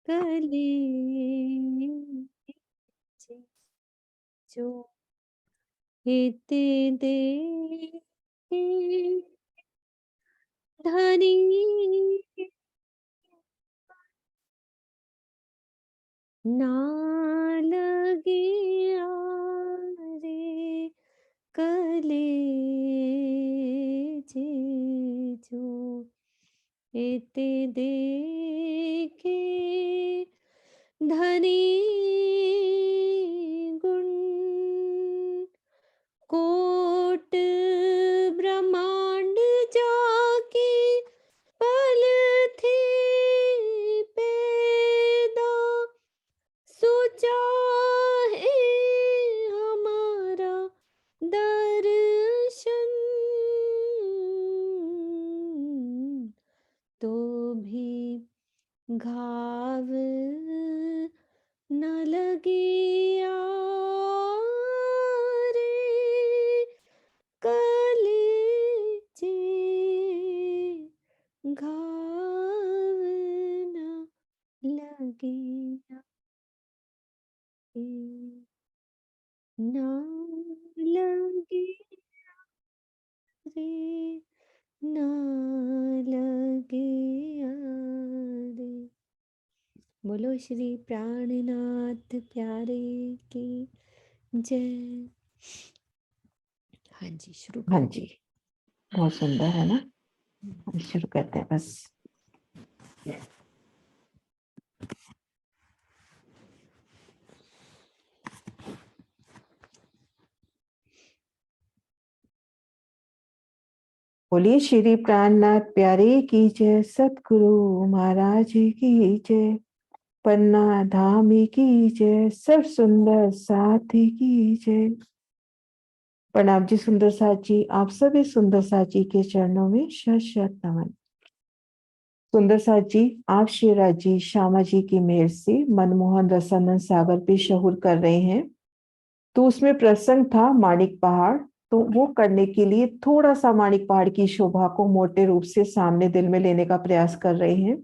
कलेजे जो हित देखे धनी ना लगे आरे कलेजे जो हित देखे धनी गुण कोट ब्रह्मांड जाके पल थे पैदा सोचा है हमारा दर्शन तो भी घाव न लगे आरे कलेजे घाव न लगे ना लगे रे ना लगे आरे। बोलो श्री प्राणनाथ प्यारे की जय। हाँ जी, शुरू हाँ कर जी, बहुत सुंदर है ना। हम शुरू करते हैं बस। बोलिए श्री प्राणनाथ प्यारे की जय, सतगुरु महाराज की जय, पन्ना धामी की जय, सब सुंदर साथी की जय। प्रणाम जी सुंदर साथ जी, आप सभी सुंदर साथ जी के चरणों में शत शत नमन। सुंदर साथ जी, आप शिवराज जी श्यामा जी की मेहर से मनमोहन रसानंद सागर पे शहुर कर रहे हैं, तो उसमें प्रसंग था माणिक पहाड़। तो वो करने के लिए थोड़ा सा माणिक पहाड़ की शोभा को मोटे रूप से सामने दिल में लेने का प्रयास कर रहे हैं।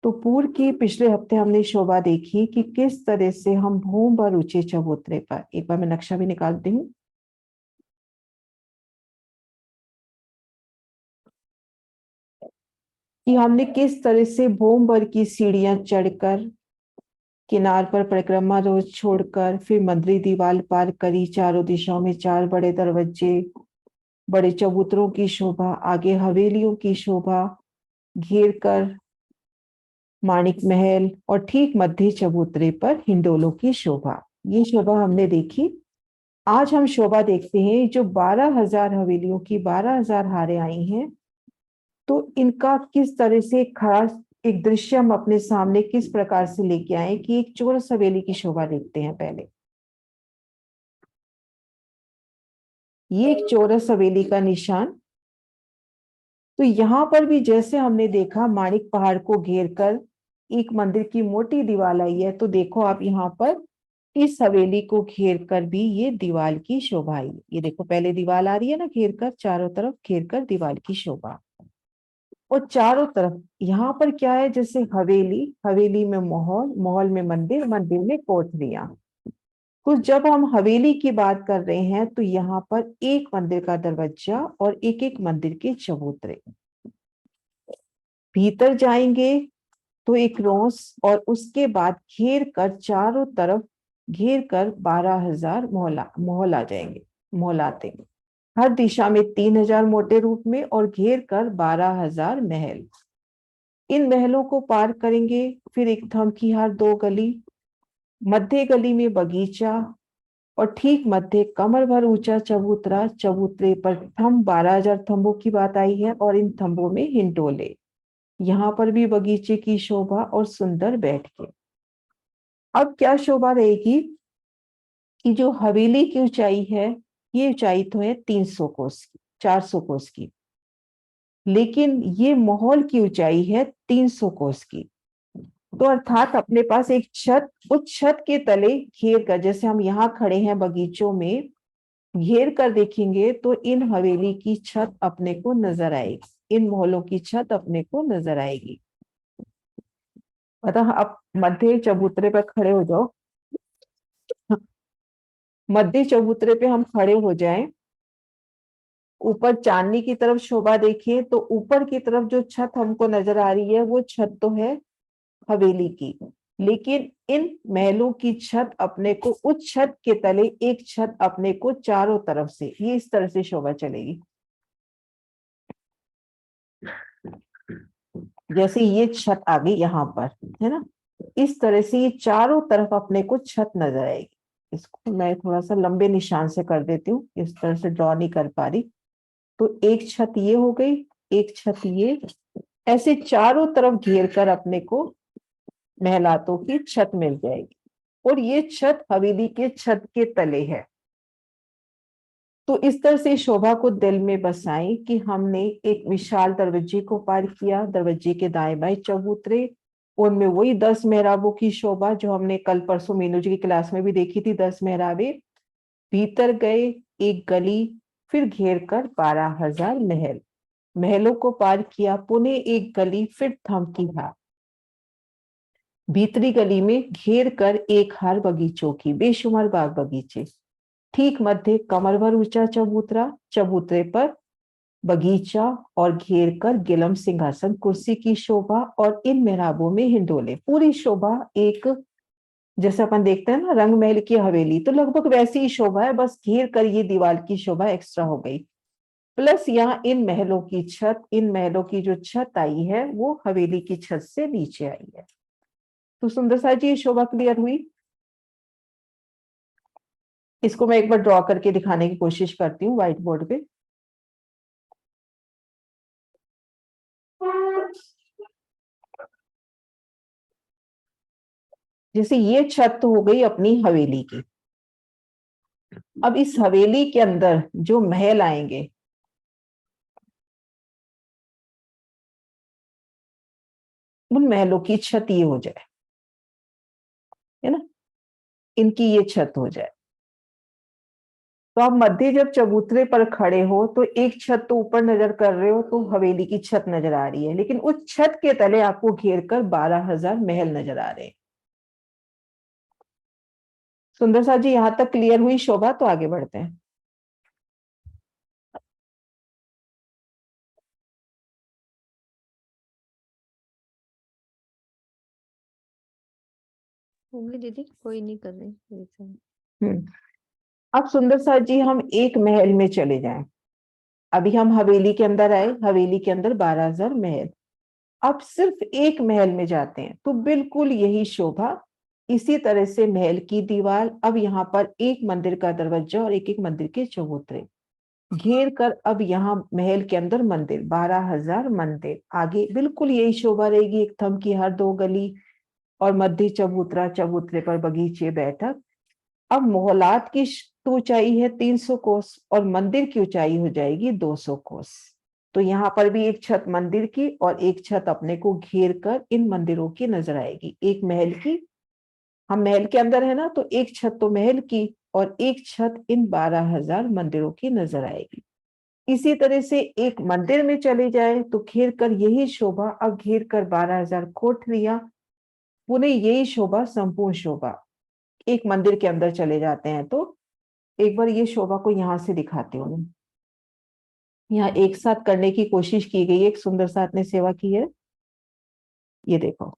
तो पूर्व की पिछले हफ्ते हमने शोभा देखी कि किस तरह से हम भूम पर ऊंचे चबूतरे पर, एक बार मैं नक्शा भी निकालती हूँ, कि हमने किस तरह से भूम पर की सीढ़ियां चढ़कर किनार पर परिक्रमा रोज छोड़कर फिर मंदिर दीवार पार करी, चारों दिशाओं में चार बड़े दरवाजे, बड़े चबूतरों की शोभा, आगे हवेलियों की शोभा घेर कर माणिक महल और ठीक मध्य चबूतरे पर हिंडोलों की शोभा। ये शोभा हमने देखी। आज हम शोभा देखते हैं जो 12,000 हवेलियों की 12,000 हारें आई हैं, तो इनका किस तरह से खास एक दृश्य हम अपने सामने किस प्रकार से लेके आए कि एक चौरस हवेली की शोभा देखते हैं। पहले ये एक चौरस हवेली का निशान। तो यहां पर भी जैसे हमने देखा माणिक पहाड़ को घेर कर एक मंदिर की मोटी दीवार आई है, तो देखो आप यहाँ पर इस हवेली को घेर कर भी ये दीवार की शोभा आई। ये देखो पहले दीवार आ रही है ना, घेर कर चारों तरफ घेर कर दीवार की शोभा। और चारों तरफ यहाँ पर क्या है, जैसे हवेली, हवेली में महल, महल में मंदिर, मंदिर में कोठरियां। तो जब हम हवेली की बात कर रहे हैं तो यहाँ पर एक मंदिर का दरवाजा और एक एक मंदिर के चबूतरे। भीतर जाएंगे तो एक रोस और उसके बाद घेर कर चारों तरफ घेर कर 12,000 मोहल्ला मोहल आ जाएंगे, मोहलाते हर दिशा में 3,000 मोटे रूप में और घेर कर 12,000 महल। इन महलों को पार करेंगे, फिर एक थम की हार 2 गली, मध्य गली में बगीचा और ठीक मध्य कमर भर ऊंचा चबूतरा। चबूतरे पर थंब, 12,000 थंबों की बात आई है और इन थंबों में हिंडोले। यहाँ पर भी बगीचे की शोभा और सुंदर बैठ के। अब क्या शोभा रहेगी कि जो हवेली की ऊंचाई है, ये ऊंचाई तो है 300 कोस की, 400 कोस की, लेकिन ये महल की ऊंचाई है 300 कोस की। तो अर्थात अपने पास एक छत, उस छत के तले घेर कर, जैसे हम यहाँ खड़े हैं बगीचों में, घेर कर देखेंगे तो इन हवेली की छत अपने को नजर आएगी, इन महलों की छत अपने को नजर आएगी। मतलब आप मध्य चबूतरे पर खड़े हो जाओ, मध्य चबूतरे पे हम खड़े हो जाएं, ऊपर चांदनी की तरफ शोभा देखिए, तो ऊपर की तरफ जो छत हमको नजर आ रही है वो छत तो है हवेली की, लेकिन इन महलों की छत अपने को, उस छत के तले एक छत अपने को चारों तरफ से ये इस तरह से शोभा चलेगी। जैसे ये छत आ गई यहाँ पर, है ना, इस तरह से ये चारों तरफ अपने को छत नजर आएगी। इसको मैं थोड़ा सा लंबे निशान से कर देती हूँ, इस तरह से ड्रॉ नहीं कर पा रही। तो एक छत ये हो गई, एक छत ये, ऐसे चारों तरफ घेर कर अपने को महलातों की छत मिल जाएगी। और ये छत हवेली के छत के तले है। तो इस तरह से शोभा को दिल में बसाएं कि हमने एक विशाल दरवाजे को पार किया, दरवाजे के दाएं बाएं चबूतरे, उनमें वही 10 मेहराबों की शोभा जो हमने कल परसों मीनू जी की क्लास में भी देखी थी, 10 मेहराबे। भीतर गए, एक गली, फिर घेर कर 12,000 महल, महलों को पार किया, पुनः एक गली, फिर थमकी हार, भीतरी गली में घेर कर एक हार बगीचों की, बेशुमार बाग बगीचे, ठीक मध्य कमर भर ऊंचा चबूतरा, चबूतरे पर बगीचा, और घेर कर गिलम सिंहासन कुर्सी की शोभा, और इन मेहराबों में हिंडोले, पूरी शोभा एक, जैसे अपन देखते हैं ना रंग महल की हवेली, तो लगभग वैसी ही शोभा है, बस घेर कर ये दीवार की शोभा एक्स्ट्रा हो गई। प्लस यहाँ इन महलों की छत, इन महलों की जो छत आई है वो हवेली की छत से नीचे आई है। तो सुंदर सा जी ये शोभा क्लियर हुई। इसको मैं एक बार ड्रॉ करके दिखाने की कोशिश करती हूँ व्हाइट बोर्ड पे। जैसे ये छत हो गई अपनी हवेली की। अब इस हवेली के अंदर जो महल आएंगे, उन महलों की छत ये हो जाए, है ना, इनकी ये छत हो जाए। तो आप मध्य जब चबूतरे पर खड़े हो तो एक छत तो ऊपर नजर कर रहे हो, तो हवेली की छत नजर आ रही है, लेकिन उस छत के तले आपको घेर कर 12,000 महल नजर आ रहे हैं। सुंदर सा जी यहां तक क्लियर हुई शोभा, तो आगे बढ़ते हैं। होंगे दीदी, कोई नहीं कर रही ऐसा। हम्म। अब सुंदर सा जी हम एक महल में चले जाएं। अभी हम हवेली के अंदर आए, हवेली के अंदर 12,000 महल। अब सिर्फ एक महल में जाते हैं तो बिल्कुल यही शोभा, इसी तरह से महल की दीवार, अब यहाँ पर एक मंदिर का दरवाजा और एक एक मंदिर के चबूतरे घेर कर, अब यहाँ महल के अंदर मंदिर, 12,000 मंदिर, आगे बिल्कुल यही शोभा रहेगी, एक थम की हर दो गली, और मध्य चबूतरा, चबूतरे पर बगीचे बैठक। अब मोहलात की तो ऊंचाई है 300 कोस और मंदिर की ऊंचाई हो जाएगी 200 कोस। तो यहाँ पर भी एक छत मंदिर की और एक छत अपने को घेर कर इन मंदिरों की नजर आएगी, एक महल की, हम महल के अंदर है ना, तो एक छत तो महल की और एक छत इन 12,000 मंदिरों की नजर आएगी। इसी तरह से एक मंदिर में चले जाए तो घेर कर यही शोभा, अब घेर कर 12,000 कोठरियां, पुनः यही शोभा, संपूर्ण शोभा। एक मंदिर के अंदर चले जाते हैं तो एक बार ये शोभा को यहां से दिखाती हूँ मैं। यहाँ एक साथ करने की कोशिश की गई है, एक सुंदर साथ ने सेवा की है। ये देखो,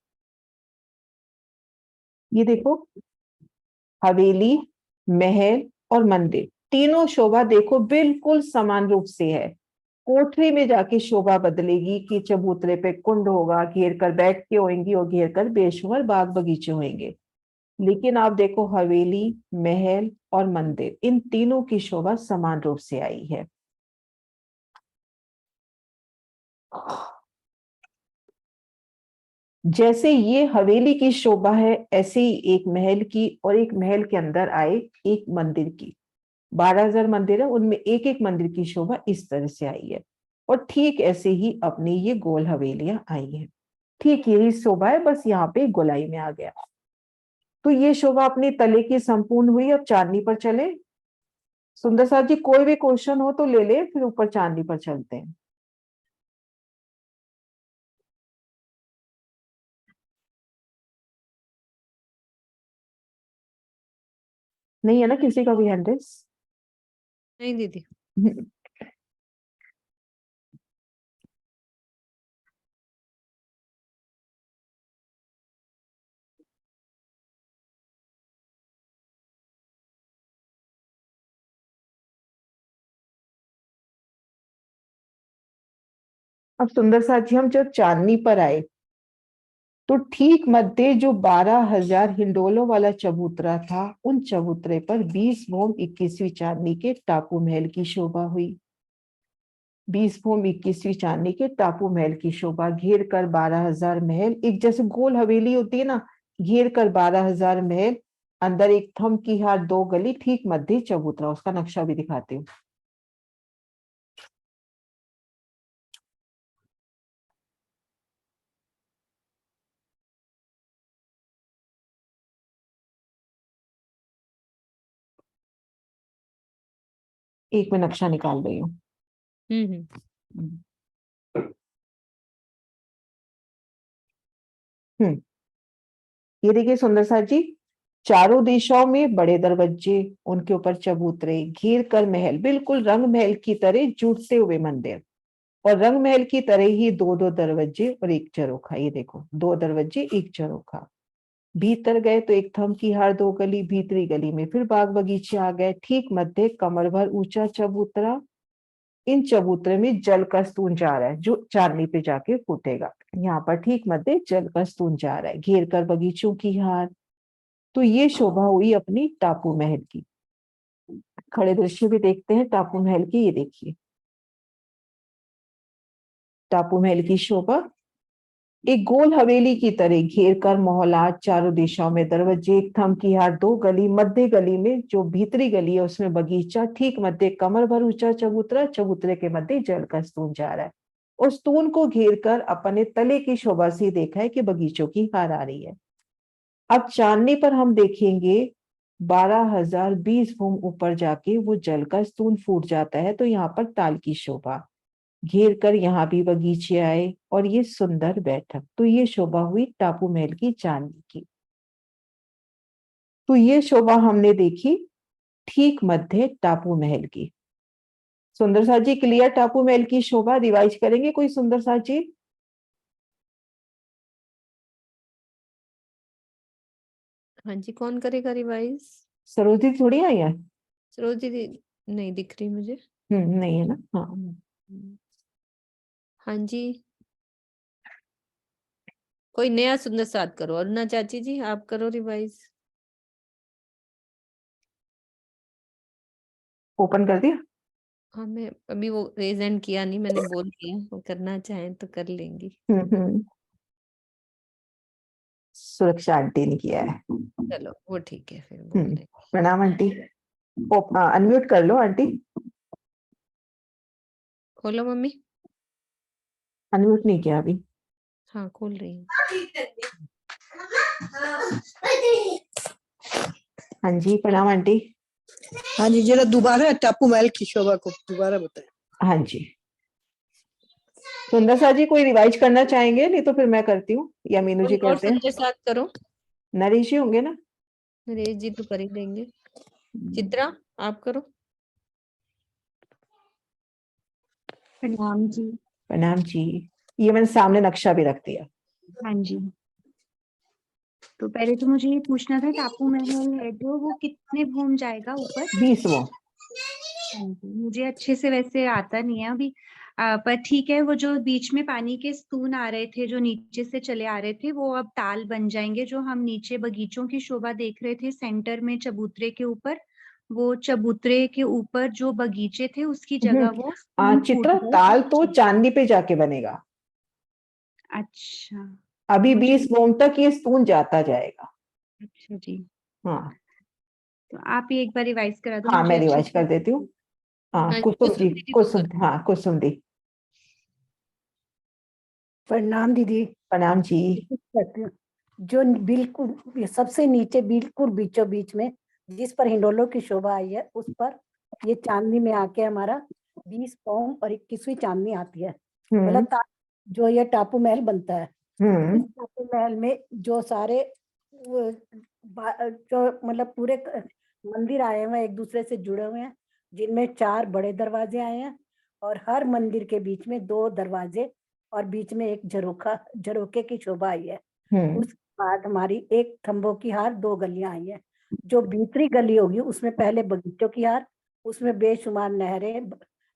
ये देखो, हवेली, महल और मंदिर, तीनों शोभा देखो बिल्कुल समान रूप से है। कोठरी में जाके शोभा बदलेगी कि चबूतरे पे कुंड होगा, घेर कर बैठ के होंगी और घेर कर बेशुमार बाग बगीचे होंगे। लेकिन आप देखो हवेली, महल और मंदिर, इन तीनों की शोभा समान रूप से आई है। जैसे ये हवेली की शोभा है, ऐसे ही एक महल की, और एक महल के अंदर आए एक मंदिर की, 12,000 मंदिर है, उनमें एक एक मंदिर की शोभा इस तरह से आई है। और ठीक ऐसे ही अपनी ये गोल हवेलियां आई हैं, ठीक यही शोभा है, बस यहाँ पे गोलाई में आ गया। तो ये शोभा अपनी तले की संपूर्ण हुई। अब चांदनी पर चले। सुंदर साहब जी कोई भी क्वेश्चन हो तो ले ले, फिर ऊपर चांदनी पर चलते हैं। नहीं है ना किसी का भी हैंड रेस? नहीं दीदी। अब सुंदर साथ जी, हम जब चांदनी पर आए तो ठीक मध्य जो 12,000 हिंडोलों वाला चबूतरा था, उन चबूतरे पर 20 भोम 21वीं चांदनी के टापू महल की शोभा हुई। 20 भोम 21वीं चांदनी के टापू महल की शोभा, घेर कर 12,000 महल, एक जैसे गोल हवेली होती है ना, घेर कर 12,000 महल, अंदर एक थम की हार 2 गली, ठीक मध्य चबूतरा। उसका नक्शा भी दिखाती हूँ। एक में नक्शा निकाल रही हूँ। हम्म। हम्म। ये देखिए सुंदर साथ जी, चारों दिशाओं में बड़े दरवाजे, उनके ऊपर चबूतरे, घेर कर महल, बिल्कुल रंग महल की तरह जुटते हुए मंदिर, और रंग महल की तरह ही 2-2 दरवाजे और एक झरोखा। ये देखो 2 दरवाजे, एक झरोखा। भीतर गए तो एक थम की हार 2 गली, भीतरी गली में फिर बाग बगीचे आ गए, ठीक मध्य कमर भर ऊंचा चबूतरा। इन चबूतरे में जल का स्तून जा रहा है, जो चांदनी पे जाके फूटेगा। यहाँ पर ठीक मध्य जल का स्तून जा रहा है, घेर कर बगीचों की हार। तो ये शोभा हुई अपनी टापू महल की। खड़े दृश्य भी देखते हैं टापू महल की। ये देखिए टापू महल की शोभा, एक गोल हवेली की तरह घेर कर मोहल्लात, चारों दिशाओं में दरवाजे, एक थम की हार 2 गली, मध्य गली में जो भीतरी गली है उसमें बगीचा, ठीक मध्य कमर भर ऊंचा चबूतरा, चबूतरे के मध्य जल का स्तून जा रहा है। उस स्तून को घेर कर अपने तले की शोभा से देखा है कि बगीचों की हार आ रही है। अब चांदनी पर हम देखेंगे 12,020 भूम ऊपर जाके वो जल का स्तून फूट जाता है, तो यहाँ पर ताल की शोभा, घेर कर यहाँ भी बगीचे आए और ये सुंदर बैठक। तो ये शोभा हुई टापू महल की चांदनी की। तो ये शोभा हमने देखी ठीक मध्य टापू महल की। सुंदर साथ जी क्लियर? टापू महल की शोभा रिवाइज करेंगे कोई? सुंदर साथ जी हाँ जी, कौन करेगा रिवाइज? सरोजी थोड़ी आई है। सरोज दीदी नहीं दिख रही मुझे। नहीं है ना? हाँ। हम्म, हाँ जी। कोई नया सुंदर साथ करो, और ना चाची जी आप करो रिवाइज। ओपन कर दिया? हाँ, मैं अभी वो रेज हैंड किया नहीं, मैंने बोल दिया वो करना चाहें तो कर लेंगी। हम्म। सुरक्षा आंटी ने किया है। चलो वो ठीक है, फिर बोल दे। प्रणाम आंटी। अनम्यूट कर लो आंटी। खोलो मम्मी। अनम्यूट नहीं किया अभी। हाँ खोल रही हूँ। हाँ जी प्रणाम आंटी। हाँ जी, जरा दोबारा टापू महल की शोभा को दोबारा बताएं। हाँ जी सुंदर सा जी, कोई रिवाइज करना चाहेंगे? नहीं तो फिर मैं करती हूँ या मीनू जी कोई और करते हैं। सुंदर साथ करो। नरेश जी होंगे ना? नरेश जी तो कर ही देंगे। चित्रा आप करो। प्रणाम जी। प्रणाम जी। ये मैंने सामने नक्शा भी रख दिया। हाँ जी, तो पहले तो मुझे ये पूछना था, टापू महल है जो वो कितने भूम जाएगा ऊपर? 20वां। हाँ जी, मुझे अच्छे से वैसे आता नहीं है अभी, पर ठीक है। वो जो बीच में पानी के स्तून आ रहे थे जो नीचे से चले आ रहे थे, वो अब ताल बन जाएंगे। जो हम नीचे बगीचों की शोभा देख रहे थे सेंटर में चबूतरे के ऊपर, वो चबूतरे के ऊपर जो बगीचे थे उसकी जगह वो स्तून फूट चित्रा गए। ताल तो चांदनी पे जाके बनेगा। अच्छा। अभी मुझे 20 मोम तक ये स्तून जाता जाएगा। अच्छा जी, हाँ। तो आप ये एक बार रिवाइज करा दो हाँ मुझे मैं अच्छे रिवाइज से। कर देती हूँ। हाँ हाँ कुसुम कुसुम जी, दीदी तो कुसुम, कर। हाँ कुसुम दी। प्रणाम दीदी। प्रणाम जी। करते हैं। जो बिल्कुल सबसे नीचे बिल्कुल बीचों बीच में जिस पर हिंडोलों की शोभा आई है, उस पर ये चांदनी में आके हमारा 20 पौम और 21वीं चांदनी आती है। हम्म। मतलब जो ये टापू महल बनता है, इस हम्म। टापू महल में जो सारे जो मतलब पूरे मंदिर आए हुए हैं, एक दूसरे से जुड़े हुए हैं, जिनमें 4 बड़े दरवाजे आए हैं और हर मंदिर के बीच में 2 दरवाजे और बीच में एक झरोके की शोभा आई है। उसके बाद हमारी एक खम्भों की हार, 2 गलियां आई है। जो भीतरी गली होगी उसमें पहले बगीचों की हार, उसमें बेशुमार नहरें,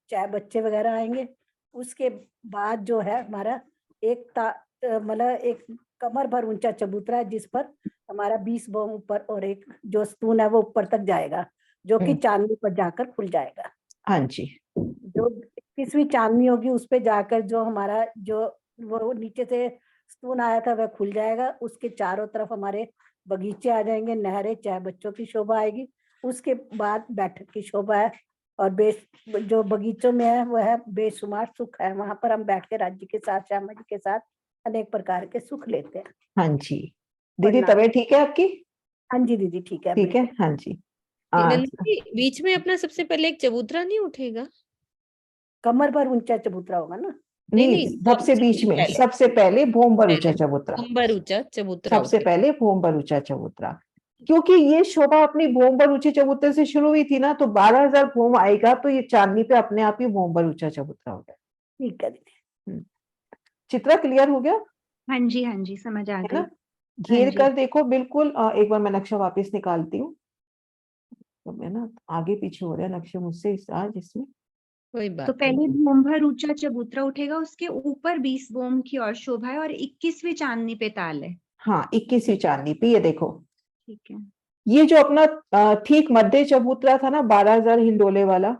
चाहे बच्चे वगैरह आएंगे। उसके बाद जो है हमारा मतलब एक कमर भर ऊंचा चबूतरा है, जिस पर हमारा 20 बम ऊपर और एक जो स्तून है वो ऊपर तक जाएगा, जो कि चांदनी पर जाकर खुल जाएगा। हाँ जी। जो 21वीं चांदनी होगी उस पे जाकर जो हमारा जो वो नीचे से स्तून आया था वह खुल जाएगा। उसके चारों तरफ हमारे बगीचे आ जाएंगे, नहरें, चाहे बच्चों की शोभा आएगी। उसके बाद बैठक की शोभा है और जो बगीचों में है वह है बेशुमार सुख है। वहां पर हम बैठ के राज्य के साथ, श्यामा जी के साथ अनेक प्रकार के सुख लेते हैं। हाँ जी दीदी, प्रणाम। तबीयत ठीक है आपकी? हाँ जी दीदी, ठीक है, ठीक है, बिल्कुल। हाँ जी। ललित जी, बीच में अपना सबसे पहले एक चबूतरा नहीं उठेगा? कमर भर ऊंचा चबूतरा होगा ना? नहीं नहीं, नहीं, सबसे बीच में, सबसे पहले भोमबर ऊंचा चबूतरा, अंबर ऊंचा चबूतरा सबसे उठेगा। पहले भोमबर ऊंचा चबूतरा। क्योंकि ये शोभा अपनी भोमबर ऊंचे चबूतरे से शुरू हुई थी ना, तो 12,000 भोम आएगा तो ये चांदनी पे अपने आप ही भोमबर ऊंचा चबूतरा हो गया। ठीक है दीदी। चित्रा क्लियर हो गया हाँ जी, समझ आ है गई। ना? हाँ घेर जी। कर देखो बिल्कुल। एक बार मैं नक्शा वापस निकालती हूँ, तो मैं ना आगे पीछे हो रहा है नक्शे मुझसे आज इसमें। कोई तो बात पहले नहीं। भूम भर ऊंचा चबूतरा उठेगा, उसके ऊपर 20 बोम की और शोभा है और 21वीं चांदनी पे ताल है। हाँ, 21वीं चांदनी पे ये देखो, ठीक है। ये जो अपना ठीक मध्य चबूतरा था ना, 12,000 हिंडोले वाला,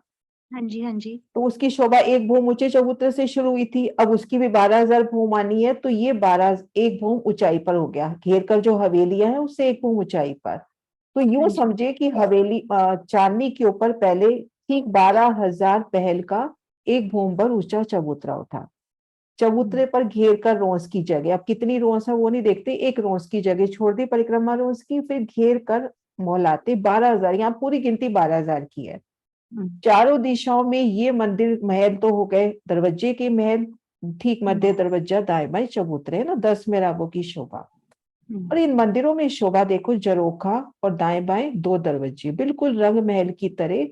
हाँ जी। तो उसकी शोभा एक भूम ऊंचे चबूतरे से शुरू हुई थी। अब उसकी भी 12,000 भूम आनी है, तो ये 12 एक भूम ऊंचाई पर हो गया। घेर कर जो हवेलियां है उससे एक भूम ऊंचाई पर। तो यूं हाँ जी। समझे कि हवेली चांदनी के ऊपर पहले ठीक 12,000 पहल का एक भूम पर ऊंचा चबूतरा उठा। चबूतरे पर घेर कर रोंस की जगह, अब कितनी रोंस है वो नहीं देखते, एक रोंस की जगह छोड़ दी परिक्रमा रोंस की, फिर घेर कर मोहलाते 12,000, यहाँ पूरी गिनती 12,000 की है। चारों दिशाओं में ये मंदिर महल तो हो गए, दरवाजे के महल, ठीक मध्य दरवाजा, दाएं बाएं चबूतरे ना, 10 मेहराबों की शोभा। और इन मंदिरों में शोभा देखो, झरोखा और दाएं बाएं 2 दरवाजे, बिल्कुल रंग महल की तरह।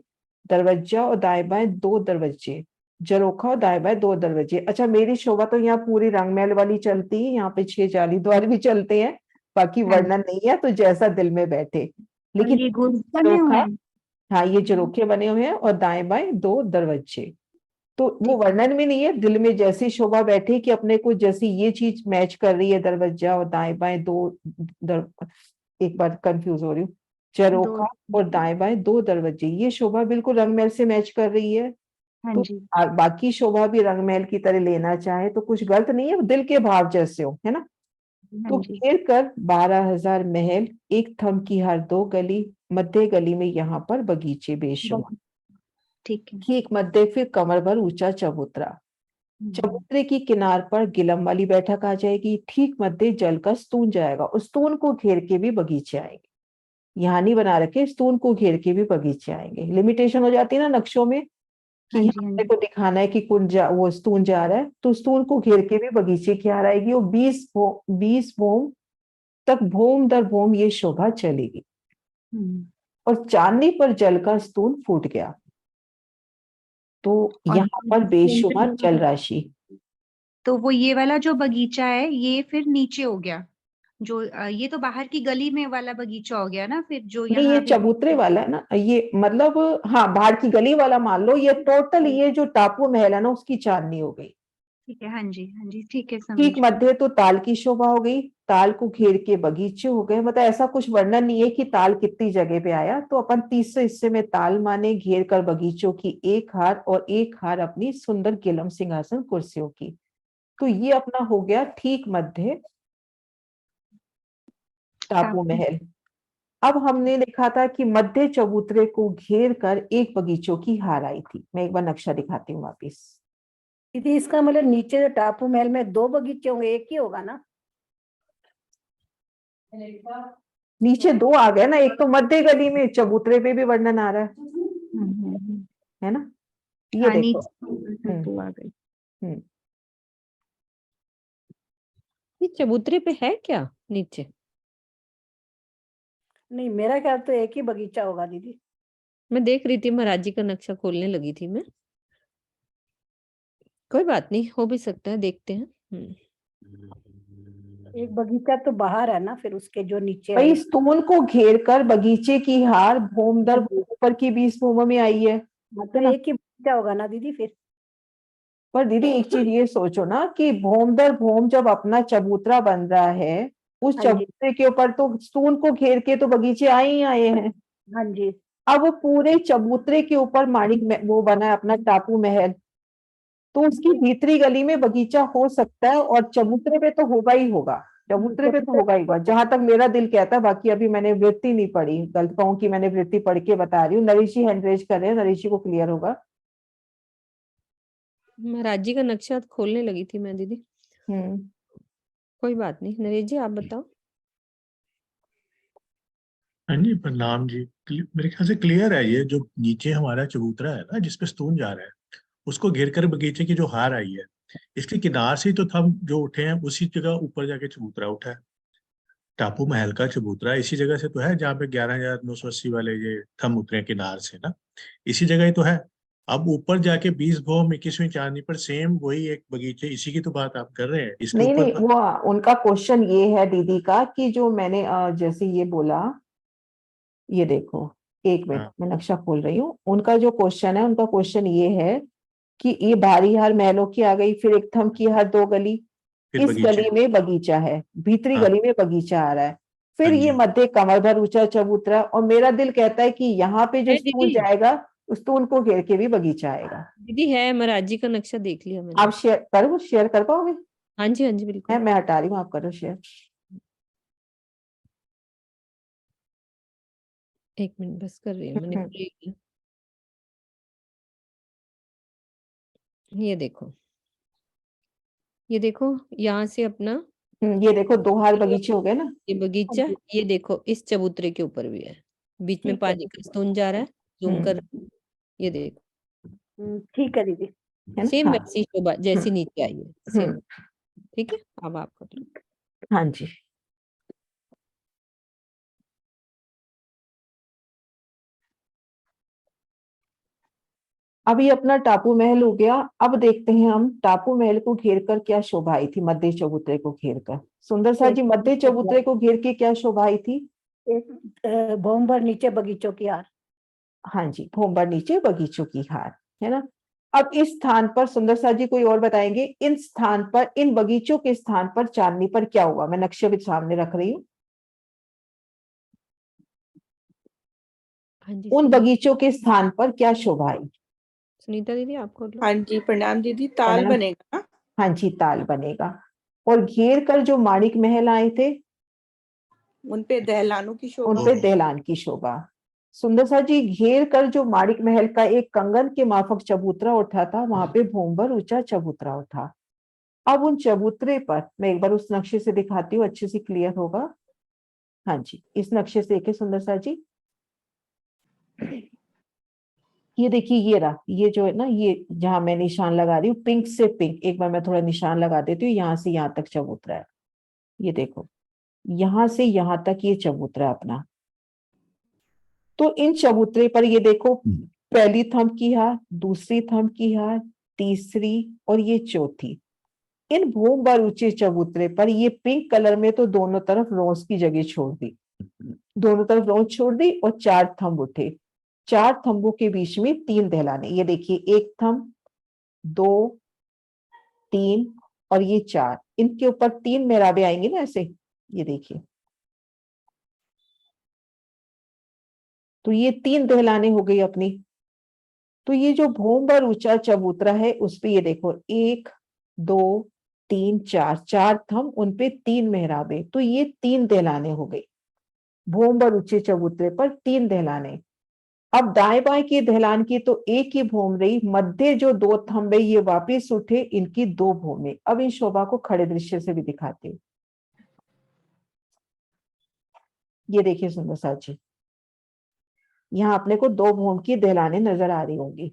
दरवाजा और दाएं बाएं 2 दरवाजे, झरोखा और दाएं बाएं 2 दरवाजे। अच्छा, मेरी शोभा तो यहाँ पूरी रंग महल वाली चलती है, यहाँ पे 6 जाली द्वार भी चलते हैं, बाकी हाँ वर्णन जी। नहीं है, तो जैसा दिल में बैठे। और लेकिन ये गोल बने हुए झरोखा, हैं। हाँ ये झरोखे बने हुए हैं, और दाएं बाएं 2 दरवाजे। तो वो ठीक है। वर्णन में नहीं है, दिल में जैसी शोभा बैठे कि अपने को जैसी ये चीज मैच कर रही है, दरवाजा और दाएं बाएं 2 दर, एक बार कंफ्यूज हो रही हूँ, दो। चरोखा और दाएं बाएं 2 दरवाजे, ये शोभा बिल्कुल रंगमहल से मैच कर रही है। हाँ तो जी। बाकी शोभा भी रंगमहल की तरह लेना चाहे तो कुछ गलत नहीं है, दिल के भाव जैसे हो, है ना? हाँ तो जी। घेर कर 12,000 महल, एक थम की हर 2 गली, मध्य गली में यहाँ पर बगीचे बेशुमार। ठीक है। ठीक मध्य फिर कमर भर ऊंचा चबूतरा, चबूतरे की किनार पर गिलम वाली बैठक आ जाएगी। ठीक मध्य जल का स्तून जाएगा, उस स्तून को घेर के भी बगीचे आएंगे। यहाँ नहीं बना रखे, स्तून को घेर के भी बगीचे आएंगे। लिमिटेशन हो जाती है ना नक्शों में, कि हाँ यहाँ जी। हाँ अपने जी। को दिखाना है कि वो स्तून जा रहा है, तो स्तून को घेर के भी बगीचे की हार आएगी। और 20 भोम तक भोम दर भोम ये शोभा चलेगी। और चांदनी पर जल का स्तून फूट गया, तो और यहाँ पर बेशुमार जल राशि। तो वो ये वाला जो बगीचा है ये फिर नीचे हो गया, जो ये तो बाहर की गली में वाला बगीचा हो गया ना, फिर जो नहीं, ये यहाँ अभी। चबूतरे वाला है ना ये, मतलब हाँ बाहर की गली वाला मान लो, ये टोटल ये जो टापू महल है ना उसकी चांदनी हो गई। ठीक है। हाँ जी, ठीक है, समझ ठीक गई। मध्य तो ताल की शोभा हो गई, ताल को घेर के बगीचे हो गए। मतलब ऐसा कुछ वर्णन नहीं है कि ताल कितनी जगह पे आया, तो अपन तीसरे हिस्से में ताल माने घेर कर बगीचों की एक हार, और एक हार अपनी सुंदर गिलम सिंहासन कुर्सियों की। तो ये अपना हो गया ठीक मध्य टापू टापू। महल। अब हमने लिखा था कि मध्य चबूतरे को घेर कर एक बगीचों की हार आई थी। मैं एक बार नक्शा दिखाती हूँ वापिस। दीदी इसका मतलब नीचे जो टापू महल में 2 बगीचे होंगे, एक ही होगा ना? नीचे 2 आ गए ना, एक तो मध्य गली में चबूतरे पे भी वर्णन आ रहा है ना? ये हाँ, देखो। नीचे हम्म तो आ गई। हम्म ये चबूतरे पे है क्या नीचे? नहीं, मेरा ख्याल तो एक ही बगीचा होगा दीदी। मैं देख रही थी, महाराज जी का नक्शा खोलने लगी थी मैं। कोई बात नहीं, हो भी सकता है, देखते हैं। एक बगीचा तो बाहर है ना, फिर उसके जो नीचे भाई है। स्तून को घेर कर बगीचे की हार भूम दर हाँ जी। ऊपर की 20 भूमों में आई है हाँ, तो ना। एक ही बगीचा होगा ना दीदी फिर। पर दीदी एक चीज ये सोचो ना कि भूम दर भूम जब अपना चबूतरा बन रहा है, उस हाँ जी। चबूतरे के ऊपर तो स्तून को घेर के तो बगीचे आए ही आए हैं। हाँ जी। अब वो पूरे चबूतरे के ऊपर वो बना है अपना टापू महल, तो उसकी भीतरी गली में बगीचा हो सकता है और चबूतरे पे तो होगा ही होगा। चबूतरे पे तो होगा ही होगा, जहां तक मेरा दिल कहता है। बाकी अभी मैंने वृत्ति नहीं पढ़ी, गलत कहूं कि मैंने वृत्ति पढ़ के बता रही हूँ। नरेश जी हैंड रेज कर रहे हैं, नरेश जी को क्लियर होगा। महाराज जी का नक्शा खोलने लगी थी मैं दीदी। हम्म कोई बात नहीं, नरेश जी आप बताओ। हाँ जी, प्रणाम जी। मेरे ख्याल से क्लियर है। ये जो नीचे हमारा चबूतरा है ना, जिसपे स्तून जा रहा है, उसको घेर कर बगीचे की जो हार आई है, इसके किनार से ही तो थंब जो उठे हैं, उसी जगह ऊपर जाके चबूतरा उठा है। टापू महल का चबूतरा इसी जगह से तो है जहाँ पे 11,980 वाले ये थंब उतरे हैं किनार से ना, इसी जगह ही तो है। अब ऊपर जाके 20 भौम 21वीं चांदनी पर सेम वही एक बगीचे, इसी की तो बात आप कर रहे हैं, इसके नहीं ऊपर नहीं, वो उनका क्वेश्चन ये है दीदी का कि जो मैंने जैसे ये बोला, ये देखो, एक मिनट हाँ, मैं नक्शा खोल रही हूँ। उनका जो क्वेश्चन है, उनका क्वेश्चन ये है कि ये बारी हार महलों की आ गई, फिर एक थम की हार 2 गली, फिर इस बगीचे। गली में बगीचा है, भीतरी हाँ गली में बगीचा आ रहा है, हाँ फिर ये जी। मध्य कमर भर ऊंचा चबूतरा, और मेरा दिल कहता है कि यहाँ पे जो है स्तूल दीदी, जाएगा, उस स्तूल को घेर के भी बगीचा आएगा। दीदी है, महाराज जी का नक्शा देख लिया मैंने। आप शेयर कर पाओगे? हाँ जी, हाँ जी, बिल्कुल। मैं हटा रही हूँ, आप करो शेयर। एक मिनट बस कर रही हूँ, मैंने हम्म खोल लिया। ये देखो, ये देखो, यहाँ से अपना ये देखो 2 हार बगीचे हो गए ना। ये हाँ बगीचा, जी। ये देखो इस चबूतरे के ऊपर भी है, बीच में ठीक है पानी का स्तून जा रहा है, जूम हम्म कर, ये देखो, ठीक है दीदी। है ना। सेम हाँ। वैसी शोभा जैसी हम्म नीचे आई है, सेम। हम्म, ठीक है, अब आप कर लो। हाँ जी। अब ये अपना टापू महल हो गया। अब देखते हैं हम टापू महल को घेर कर क्या शोभा आई थी, मध्य चबूतरे को घेर कर। सुंदर सा एक जी, मध्य चबूतरे को घेर के क्या शोभा आई थी? एक भौम भर नीचे बगीचों की हार। हाँ जी, भोंबर नीचे बगीचों की हार, है ना। अब इस स्थान पर सुंदर सा जी कोई और बताएंगे, इन स्थान पर, इन बगीचों के स्थान पर चांदनी पर क्या हुआ? मैं नक्शे भी सामने रख रही हूँ। हाँ जी, उन बगीचों के स्थान पर क्या शोभा आई? सुनीता दीदी आप कर लो। हाँ जी, प्रणाम दीदी। ताल प्रणाम। बनेगा ना? हाँ जी, ताल बनेगा। और घेर कर जो माणिक महल आए थे, उनपे दहलानों की उन शोभा। पे दहलान की शोभा। सुंदर सा जी, घेर कर जो माणिक महल का एक कंगन के माफक चबूतरा उठा था, वहां पे भूमभर ऊंचा चबूतरा उठा। अब उन चबूतरे पर मैं एक बार उस नक्शे से दिखाती हूँ, अच्छे से क्लियर होगा। हाँ जी, इस नक्शे से देखिए सुंदर सा जी, ये देखिए, ये रहा, ये जो है ना, ये जहां मैं निशान लगा रही हूँ, पिंक से पिंक, एक बार मैं थोड़ा निशान लगा देती हूँ, यहाँ से यहाँ तक चबूतरा है। ये देखो, यहां से यहां तक ये चबूतरा अपना। तो इन चबूतरे पर ये देखो, पहली थंब की हार, दूसरी थंब की हार, तीसरी और ये चौथी। इन भूम भर ऊंचे चबूतरे पर ये पिंक कलर में तो दोनों तरफ रोज की जगह छोड़ दी, दोनों तरफ रोज छोड़ दी, और 4 थंब उठे। 4 थंबों के बीच में 3 दहलाने, ये देखिए, 1 थंब, 2, 3 और ये 4, इनके ऊपर 3 मेहराबें आएंगी ना ऐसे, ये देखिए। तो ये 3 दहलाने हो गई अपनी। तो ये जो भूम भर ऊंचा चबूतरा है, उस पे ये देखो, 1, 2, 3, 4, 4 थंब, उनपे 3 मेहराबें, तो ये 3 दहलाने हो गई। भूम भर ऊंचे चबूतरे पर 3 दहलाने। अब दाएं बाएं की दहलान की तो एक ही भूम रही, मध्य जो 2 थंब है ये वापिस उठे, इनकी 2 भूमें। अब इन शोभा को खड़े दृश्य से भी दिखाते हैं। ये देखिए सुंदर सा जी, यहाँ अपने को 2 भूम की दहलाने नजर आ रही होंगी।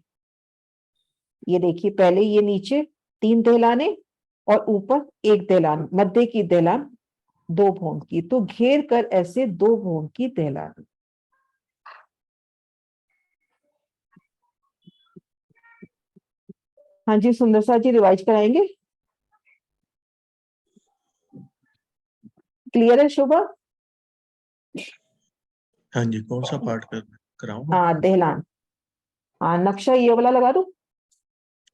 ये देखिए, पहले ये नीचे 3 दहलाने और ऊपर 1 दहलान, मध्य की दहलान 2 भौम की, तो घेर कर ऐसे 2 भौम की दहलानी। हाँ जी सुंदर सा जी, रिवाइज कराएंगे? क्लियर है शोभा? हाँ जी, कौन सा पार्ट कराऊं? हाँ दहलान। हाँ नक्शा ये वाला लगा दो,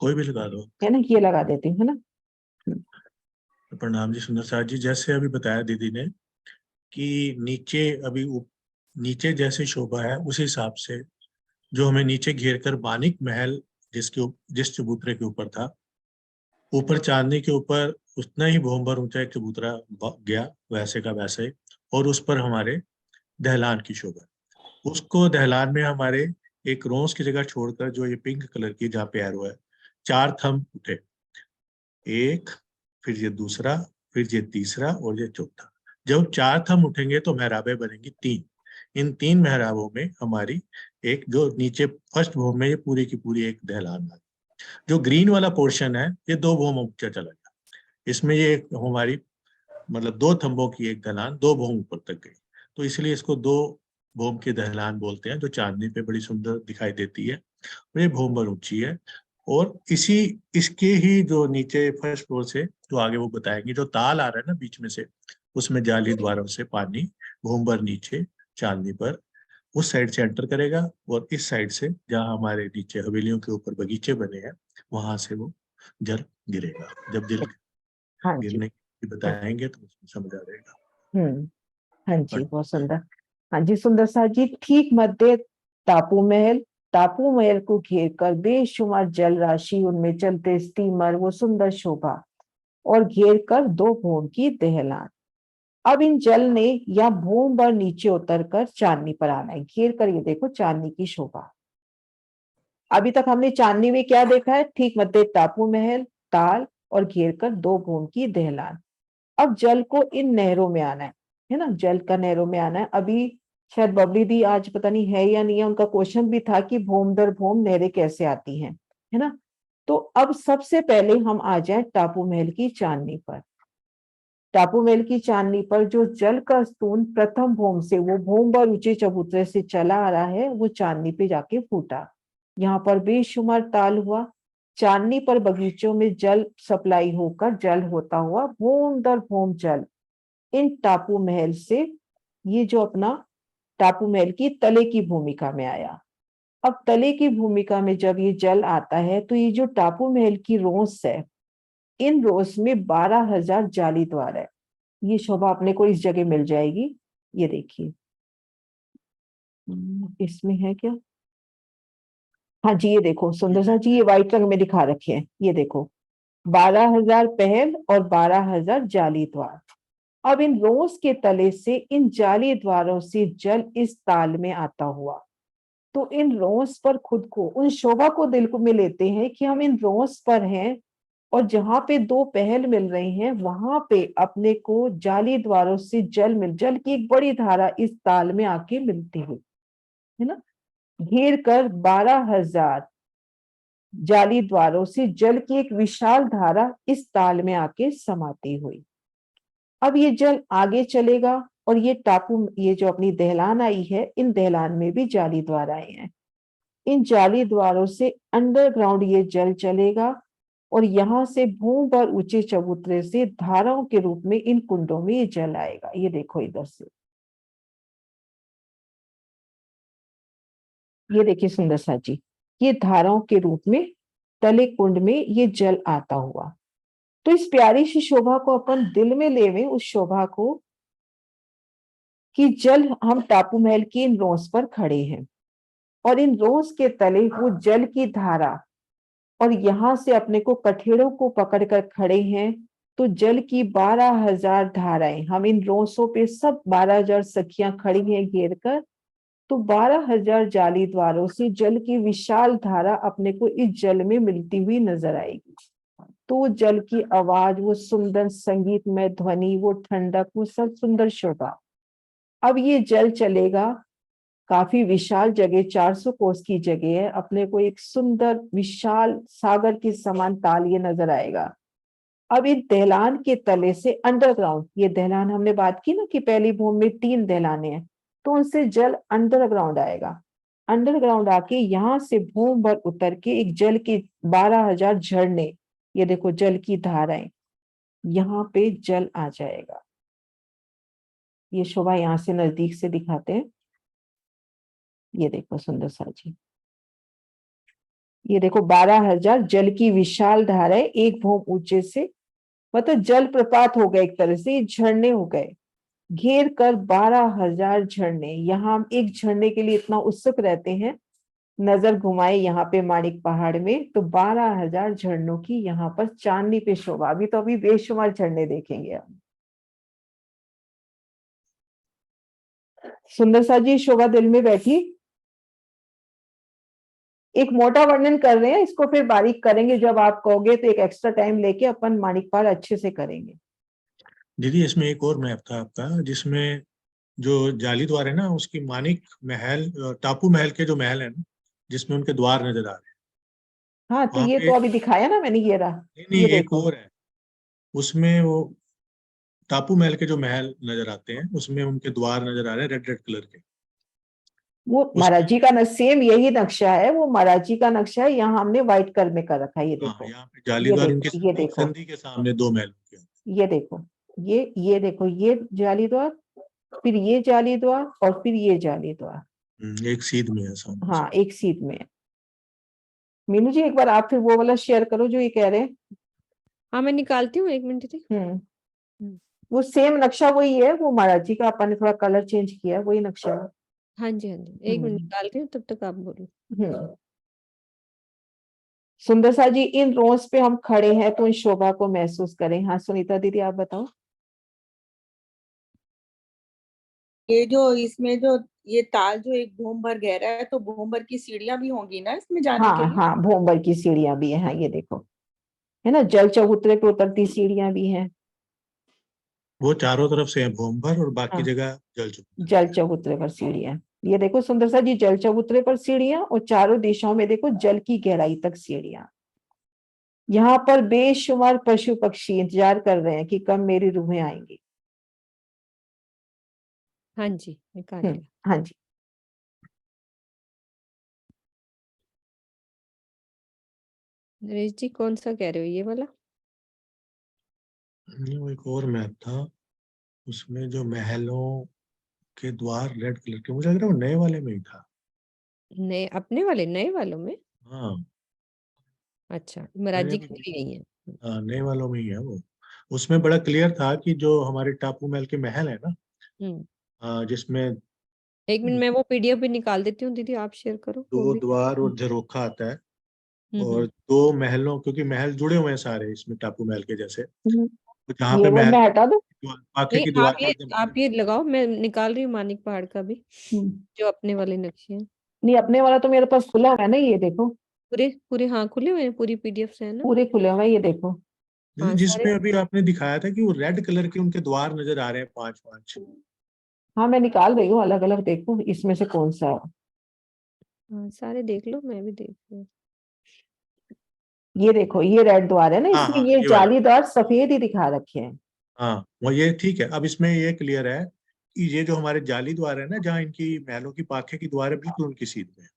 कोई भी लगा दो। है ना, ये लगा देती हूँ, है ना। तो प्रणाम जी सुंदर साथ जी, जैसे अभी बताया दीदी ने कि नीचे अभी नीचे जैसे शोभा है उस हिसाब से जो हमें नीचे घेर कर बानिक महल जिस चबूतरे के ऊपर था, ऊपर चांदनी के ऊपर उतना ही भोंबर ऊंचा एक चबूतरा गया, वैसे का वैसे ही, और उस पर हमारे दहलान की शोभा। उसको दहलान में हमारे एक रोज की जगह छोड़कर, जो ये पिंक कलर की जहाँ पे एरो है, 4 थंब उठे। एक, फिर ये दूसरा, फिर ये तीसरा और ये चौथा। जब 4 थंब उठेंगे तो मेहराबें बनेंगी 3। इन 3 मेहराबों में हमारी एक जो नीचे फर्स्ट भूम में, ये पूरी की पूरी एक दहलान है। जो ग्रीन वाला पोर्शन है ये 2 भूम ऊंचा चला गया, इसमें ये हमारी मतलब 2 थंबों की एक दहलान 2 भूम ऊपर तक गई, तो इसलिए इसको 2 भूम की दहलान बोलते हैं, जो चांदनी पे बड़ी सुंदर दिखाई देती है और ये भूम पर ऊंची है। और इसके ही जो नीचे फर्स्ट फ्लोर से जो आगे वो बताएंगे, जो ताल आ रहा है ना बीच में से, उसमें जाली द्वारों से पानी भूमबर नीचे चांदनी पर उस साइड से एंटर करेगा, और इस साइड से जहाँ हमारे नीचे हवेलियों के ऊपर बगीचे बने हैं वहां से वो जल गिरेगा। जब जल हाँ जी। गिरने की बताएंगे तो उसमें समझ आ जाएगा। हाँ जी बहुत सुंदर। हाँ जी सुंदर सा जी, ठीक मध्य टापू महल, टापू महल को घेर कर बेशुमार जल राशि, उनमें चलते स्टीमर, वो सुंदर शोभा, और घेर कर 2 भौम की दहलान। अब इन जल ने या भूम पर नीचे उतर कर चांदनी पर आना है, घेर कर ये देखो चांदनी की शोभा। अभी तक हमने चांदनी में क्या देखा है? ठीक मध्य टापू महल, ताल, और घेर कर 2 भूम की दहलान। अब जल को इन नहरों में आना है ना, जल का नहरों में आना है। अभी शायद बबली दी आज पता नहीं है या नहीं है, उनका क्वेश्चन भी था कि भूम दर भूम नहरें कैसे आती हैं, है ना। तो अब सबसे पहले हम आ जाए टापू महल की चांदनी पर। टापू महल की चांदनी पर जो जल का स्तून प्रथम भूम से, वो भूम पर ऊंचे चबूतरे से चला आ रहा है, वो चांदनी पे जाके फूटा। यहाँ पर बेशुमार ताल हुआ, चांदनी पर बगीचों में जल सप्लाई होकर जल होता हुआ भूम दर भूम जल इन टापू महल से, ये जो अपना टापू महल की तले की भूमिका में आया। अब तले की भूमिका में जब ये जल आता है तो ये जो टापू महल की रोस है, इन रोस में 12,000 जाली द्वार है। ये शोभा अपने को इस जगह मिल जाएगी, ये देखिए इसमें है क्या? हाँ जी ये देखो सुंदर सा जी, ये व्हाइट रंग में दिखा रखे हैं, ये देखो 12,000 पहल और 12,000 जाली द्वार। अब इन रोस के तले से इन जाली द्वारों से जल इस ताल में आता हुआ, तो इन रोस पर खुद को, उन शोभा को दिल को में लेते हैं कि हम इन रोस पर हैं, और जहां पे 2 पहल मिल रही हैं वहां पे अपने को जाली द्वारों से जल की एक बड़ी धारा इस ताल में आके मिलती हुई, है ना। घेर कर 12,000 जाली द्वारों से जल की एक विशाल धारा इस ताल में आके समाती हुई। अब ये जल आगे चलेगा, और ये टापू, ये जो अपनी दहलान आई है, इन दहलान में भी जाली द्वार आए हैं। इन जाली द्वारों से अंडरग्राउंड ये जल चलेगा, और यहां से भूम पर ऊंचे चबूतरे से धाराओं के रूप में इन कुंडों में ये जल आएगा। ये देखो इधर से, ये देखिए सुंदर सा जी, ये धाराओं के रूप में तले कुंड में ये जल आता हुआ। तो इस प्यारी सी शोभा को अपन दिल में लेवे, उस शोभा को, कि जल हम टापू महल की इन रोस पर खड़े हैं, और इन रोस के तले वो जल की धारा, और यहां से अपने को कठेड़ों को पकड़कर खड़े हैं, तो जल की 12,000 धाराएं, हम इन रोसों पे सब 12,000 सखियां खड़ी हैं घेर कर, तो 12,000 जाली द्वारों से जल की विशाल धारा अपने को इस जल में मिलती हुई नजर आएगी। तो वो जल की आवाज, वो सुंदर संगीतमय ध्वनि, वो ठंडक, वो सब सुंदर शोभा। अब ये जल चलेगा, काफी विशाल जगह, 400 कोस की जगह है, अपने को एक सुंदर विशाल सागर के समान ताल ये नजर आएगा। अब इन दहलान के तले से अंडरग्राउंड, ये दहलान हमने बात की ना कि पहली भूमि में 3 दहलाने हैं, तो उनसे जल अंडरग्राउंड आएगा। अंडरग्राउंड आके यहाँ से भूमि भर उतर के एक जल के 12,000 झरने, ये देखो जल की धाराएं, यहाँ पे जल आ जाएगा। ये शोभा यहाँ से नजदीक से दिखाते हैं। ये देखो सुंदर सा जी, ये देखो 12,000 जल की विशाल धाराएं एक भूमि ऊंचे से, मतलब जल प्रपात हो गए, एक तरह से ये झरने हो गए, घेर कर 12,000 झरने। यहाँ हम एक झरने के लिए इतना उत्सुक रहते हैं, नजर घुमाए यहाँ पे माणिक पहाड़ में तो 12,000 झरनों की यहाँ पर चांदनी पे शोभा। अभी बेशुमार झरने देखेंगे हम। सुंदर सा जी शोभा दिल में बैठी। एक मोटा वर्णन कर रहे हैं, इसको फिर बारीक करेंगे जब आप कहोगे, तो एक एक्स्ट्रा टाइम लेके अपन माणिक पहाड़ अच्छे से करेंगे। दीदी इसमें एक और मैप था आपका, जिसमें जो जाली द्वार है ना, उसकी मानिक महल, टापू महल के जो महल है ना, जिसमें उनके द्वार नजर आ रहे हैं, हाँ तो वहां ये पे तो अभी दिखाया ना मैंने, ये रहा। नहीं ये एक देखो और है, उसमें वो टापू महल के जो महल नजर आते हैं उसमें उनके द्वार नजर आ रहे हैं रेड रेड कलर के। वो महाराज उसके जी का सेम यही नक्शा है, वो महाराज जी का नक्शा है, यहाँ हमने व्हाइट कलर में कर रखा है। ये हाँ, देखो, यहाँ पे जाली ये द्वार उनकी देखो, ये संधि देखो, संधि के सामने दो महल के। ये देखो, ये देखो, ये जाली द्वार, फिर ये जाली द्वार और फिर ये जाली द्वार। एक सीध में है सामने से। हाँ एक सीट में है। मीनू जी एक बार आप फिर वो वाला शेयर करो जो ये कह रहे हैं। हाँ मैं निकालती हूँ, 1 मिनट थी। वो सेम नक्शा वही है, वो महाराज जी का अपन ने थोड़ा कलर चेंज किया, वही नक्शा है। हाँ जी, 1 मिनट निकाल रही हूँ, तब तक आप बोलो। सुंदर सा जी इन रोज पे हम खड़े हैं तो इन शोभा को महसूस करें। हाँ सुनीता दीदी आप बताओ। ये जो इसमें जो ये ताल जो एक भूम भर गहरा है, तो भूम भर की सीढ़ियां भी होंगी ना इसमें जाने के हाँ लिए? हाँ भोंबर की सीढ़ियां भी है, हाँ ये देखो, है ना, जल चबूतरे पे उतरती सीढ़ियां भी हैं। वो चारों तरफ से है भूमभर, और बाकी हाँ जगह जल चुका जल चबूतरे पर सीढ़ियां, ये देखो सुंदर सा जी, जल चबूतरे पर सीढ़ियां और चारों दिशाओं में देखो जल की गहराई तक सीढ़ियां। यहाँ पर बेशुमार पशु पक्षी इंतजार कर रहे हैं कि कब मेरी रूहें आएंगी। हाँ जी, निकाल लिया। हाँ जी। नरेश जी कौन सा कह रहे हो, ये वाला? नहीं, वो एक और मैप था, उसमें जो महलों के द्वार रेड कलर के, मुझे लग रहा है वो नए वाले में ही था। नए अपने वाले नए वालों में? हाँ अच्छा, महाराज जी की मिल गई है। हाँ, नए वालों में ही है वो। उसमें बड़ा क्लियर था कि जो हमारे टापू महल के महल है ना, हम्म, जिसमें 1 मिनट मैं वो पीडीएफ भी निकाल देती हूँ, दीदी आप शेयर करो वो दो भी। द्वार और झरोखा आता है, हम्म। और दो महलों, क्योंकि महल जुड़े हुए हैं सारे इसमें टापू महल के जैसे, तो जहाँ ये पे वो महल मैं हटा दूं? आखे नहीं, की आप दीवार पे ये एकदम आप ये लगाओ, मैं निकाल रही हूँ मानिक पहाड़ का भी, जो अपने वाले नक्शे हैं। नहीं अपने वाला तो मेरे पास खुला हुआ है ना, ये देखो पूरे पूरे हाँ खुले हुए हैं, पूरी पीडीएफ से है ना। पूरे खुले हुए हैं, ये देखो। हाँ सारे। जिसमें अभी आपने दिखाया था कि वो रेड कलर के उनके द्वार नजर आ रहे हैं, पांच पांच। हाँ मैं निकाल रही हूँ अलग अलग, देखो इसमें से कौन सा है। हाँ सारे देख लो, मैं भी देख रही हूँ। ये देखो ये रेड द्वार है ना, हाँ इसमें हाँ, ये ये वाला। जाली द्वार सफेद ही दिखा रखे हैं। हाँ वो ये ठीक है, अब इसमें ये क्लियर है कि ये जो हमारे जाली द्वार है ना, जहाँ इनकी महलों की पाखे की द्वार है, बिल्कुल उनकी सीध में है।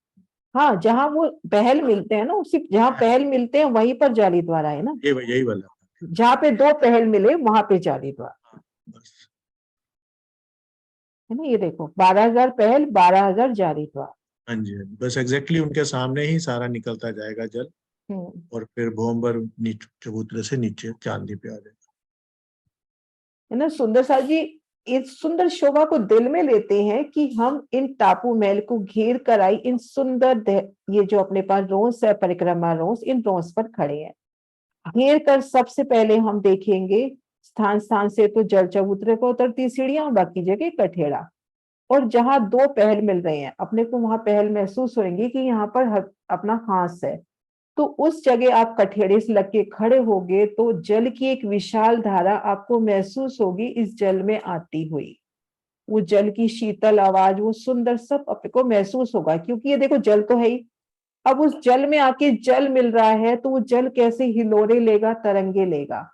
हाँ जहाँ वो पहल मिलते हैं ना, उसी जहाँ पहल मिलते हैं वहीं पर जाली द्वार है ना, ये यही वाला। जहाँ पे दो पहल मिले वहां पे जाली द्वार हाँ बस। है ना। ये देखो 12,000 पहल, 12,000 जाली द्वार। हाँ जी हाँ जी, बस एग्जैक्टली उनके सामने ही सारा निकलता जाएगा जल, हम्म और फिर भोंबर नीचे चबूतरे से नीचे चांदी पे आ जाएगा। है ना। सुंदर सा जी इस सुंदर शोभा को दिल में लेते हैं कि हम इन टापू महल को घेर कर आई इन सुंदर ये जो अपने पास रोज है, परिक्रमा रोज, इन रोज पर खड़े हैं। घेर कर सबसे पहले हम देखेंगे स्थान स्थान से तो जल चबूतरे पर उतरती सीढ़ियां, बाकी जगह कठेड़ा, और जहां दो पहल मिल रहे हैं अपने को, वहां पहल महसूस होंगी कि यहाँ पर अपना हांस है, तो उस जगह आप कठेड़े से लग के खड़े होगे तो जल की एक विशाल धारा आपको महसूस होगी इस जल में आती हुई। वो जल की शीतल आवाज, वो सुंदर सब अपने को महसूस होगा, क्योंकि ये देखो जल तो है ही। अब उस जल में आके जल मिल रहा है तो वो जल कैसे हिलोरे लेगा, तरंगे लेगा,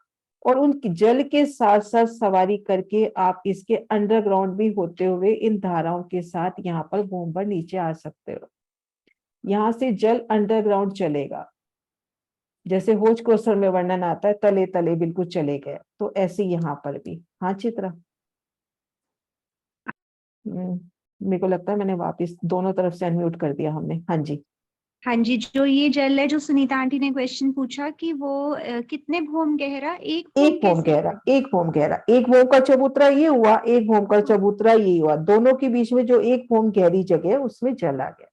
और उन जल के साथ साथ सवारी करके आप इसके अंडरग्राउंड भी होते हुए इन धाराओं के साथ यहाँ पर भूमभर नीचे आ सकते हो। यहाँ से जल अंडरग्राउंड चलेगा, जैसे होज कोसर में वर्णन आता है तले तले बिल्कुल चले गए, तो ऐसे यहाँ पर भी। हाँ चित्रा, मेरे को लगता है मैंने वापस दोनों तरफ से अनम्यूट कर दिया हमने। हाँ जी। हाँ जी, जो ये जल है, जो सुनीता आंटी ने क्वेश्चन पूछा कि वो कितने भोम गहरा, एक भोम एक भोम कैसे गहरा, गहरा? एक भोम गहरा, एक भोम का चबूतरा ये हुआ, एक भोम का चबूतरा ये हुआ, दोनों के बीच में जो एक भोम गहरी जगह है उसमें जल आ गया।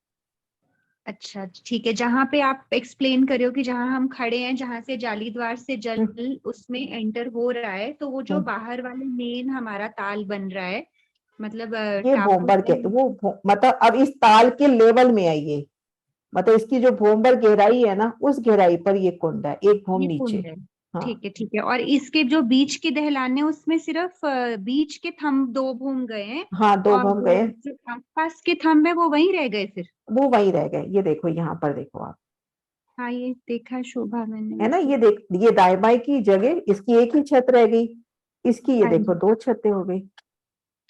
अच्छा ठीक है, जहाँ पे आप एक्सप्लेन कर रहे हो कि जहाँ हम खड़े हैं, जहाँ से जाली द्वार से जल उसमें एंटर हो रहा है, तो वो जो बाहर वाले मेन हमारा ताल बन रहा है, मतलब ये टापू भोमभर के मतलब अब इस ताल के लेवल में आइए, मतलब इसकी जो भोमभर गहराई है ना, उस गहराई पर ये कुंड है, एक भोम ये नीचे। कुंड है। हाँ ठीक है। और इसके जो बीच के दहलान है, उसमें सिर्फ बीच के थंब 2 भूम गए हैं, हाँ, दो और भोम गए, जो आसपास के थंब है वो वहीं रह गए फिर। वो वहीं रह गए। ये देखो यहाँ पर देखो आप, हाँ ये देखा शोभा मैंने है ना, इसे। ये देख, ये दाएं बाएं की जगह इसकी एक ही छत रह गई, इसकी ये हाँ देखो जी, 2 छतें हो गई।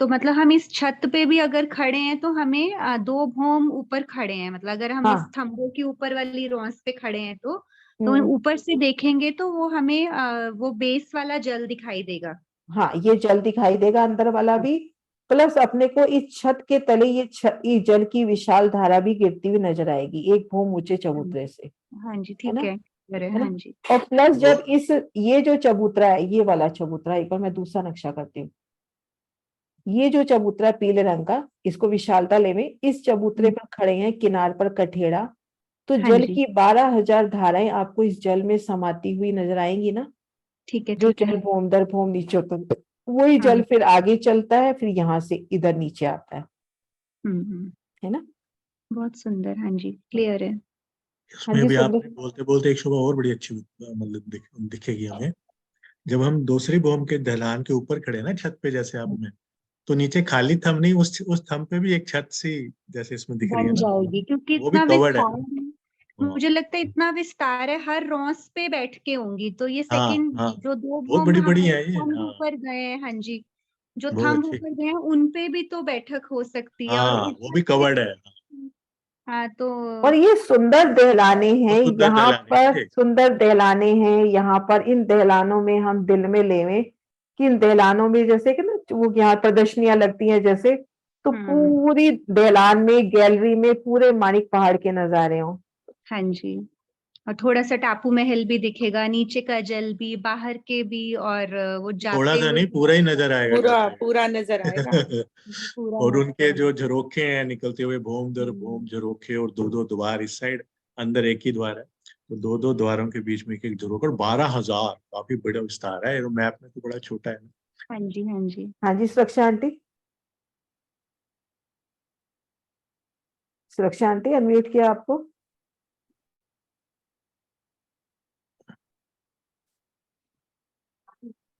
तो मतलब हम इस छत पे भी अगर खड़े हैं तो हमें 2 भौम ऊपर खड़े हैं, मतलब अगर हम इस हाँ। थंबों की ऊपर वाली रॉस पे खड़े हैं तो हम्म। ऊपर से देखेंगे तो वो हमें वो बेस वाला जल दिखाई देगा। हाँ, ये जल दिखाई देगा अंदर वाला भी, प्लस अपने को इस छत के तले ये जल की विशाल धारा भी गिरती हुई नजर आएगी, एक भूम ऊंचे चबूतरे से, हाँ जी है ठीक ना, है है हाँ ना। जी। और प्लस वो जब ये जो चबूतरा है, ये वाला चबूतरा, एक बार मैं दूसरा नक्शा करती हूँ। ये जो चबूतरा पीले रंग का, इसको विशालता ले में, इस चबूतरे पर खड़े हैं किनार पर कठेड़ा, तो हाँ जल जी की 12,000 धाराएं आपको इस जल में समाती हुई नजर आएंगी ना, ठीक है जो जल भूम दर भूम नीचे उतर, वही हाँ। जल फिर आगे चलता है, फिर यहाँ से इधर नीचे आता हम्म, है ना। बहुत सुंदर, हाँ जी क्लियर है। हाँ इसमें जी भी सुंदर। आपने बोलते बोलते एक शोभा और बड़ी अच्छी मतलब दिखेगी हमें। जब हम दूसरी बॉम्ब के दहलान के ऊपर खड़े हैं ना छत पे, जैसे आप में, तो नीचे खाली थंब नहीं, उस थंब पे भी एक छत सी जैसे इसमें दिख रही है बन ना, जाएगी, क्योंकि वो भी इतना कवर्ड है। विस्तार है। हाँ मुझे लगता है इतना विस्तार है, हर रॉस पे बैठ के होंगी, तो ये हाँ सेकंड हाँ, जो 2 बहुत भौम बड़ी बड़ी हमारे है ये। थंब हाँ, ऊपर गए हैं, हाँ जी, जो बहुत थंब अच्छी। ऊपर गए हैं उन पे भी तो बैठक हो सकती है, और हाँ, वो ऊपर भी से। कवर्ड है। हाँ तो और ये सुंदर दहलाने हैं, बहुत सुंदर यहाँ दहलान है पर ये। सुंदर दहलाने हैं, यहाँ पर इन दहलानों में हम दिल में लेवे कि इन दहलानों में जैसे कि ना वो यहाँ प्रदर्शनियां लगती हैं जैसे, तो पूरी दहलान में गैलरी में पूरे मानिक पहाड़ के नजारे हों। हाँ जी, और थोड़ा सा टापू महल भी दिखेगा, नीचे का जल भी, बाहर के भी, और वो थोड़ा जाते सा हुए नहीं, पूरा ही नजर आएगा पूरा जैसे। पूरा नजर आएगा। पूरा और नजर उनके आएगा। जो झरोखे हैं निकलते हुए, भूम दर भूम झरोखे, और दो दो द्वार इस साइड, अंदर एक ही द्वार है, तो दो दो द्वारों के बीच में एक एक झरोखा, और 12,000, काफी बड़ा विस्तार है। मैप में तो बड़ा छोटा है ना। हाँ जी हाँ जी। हाँ जी सुरक्षा आंटी, सुरक्षा आंटी अनम्यूट किया आपको।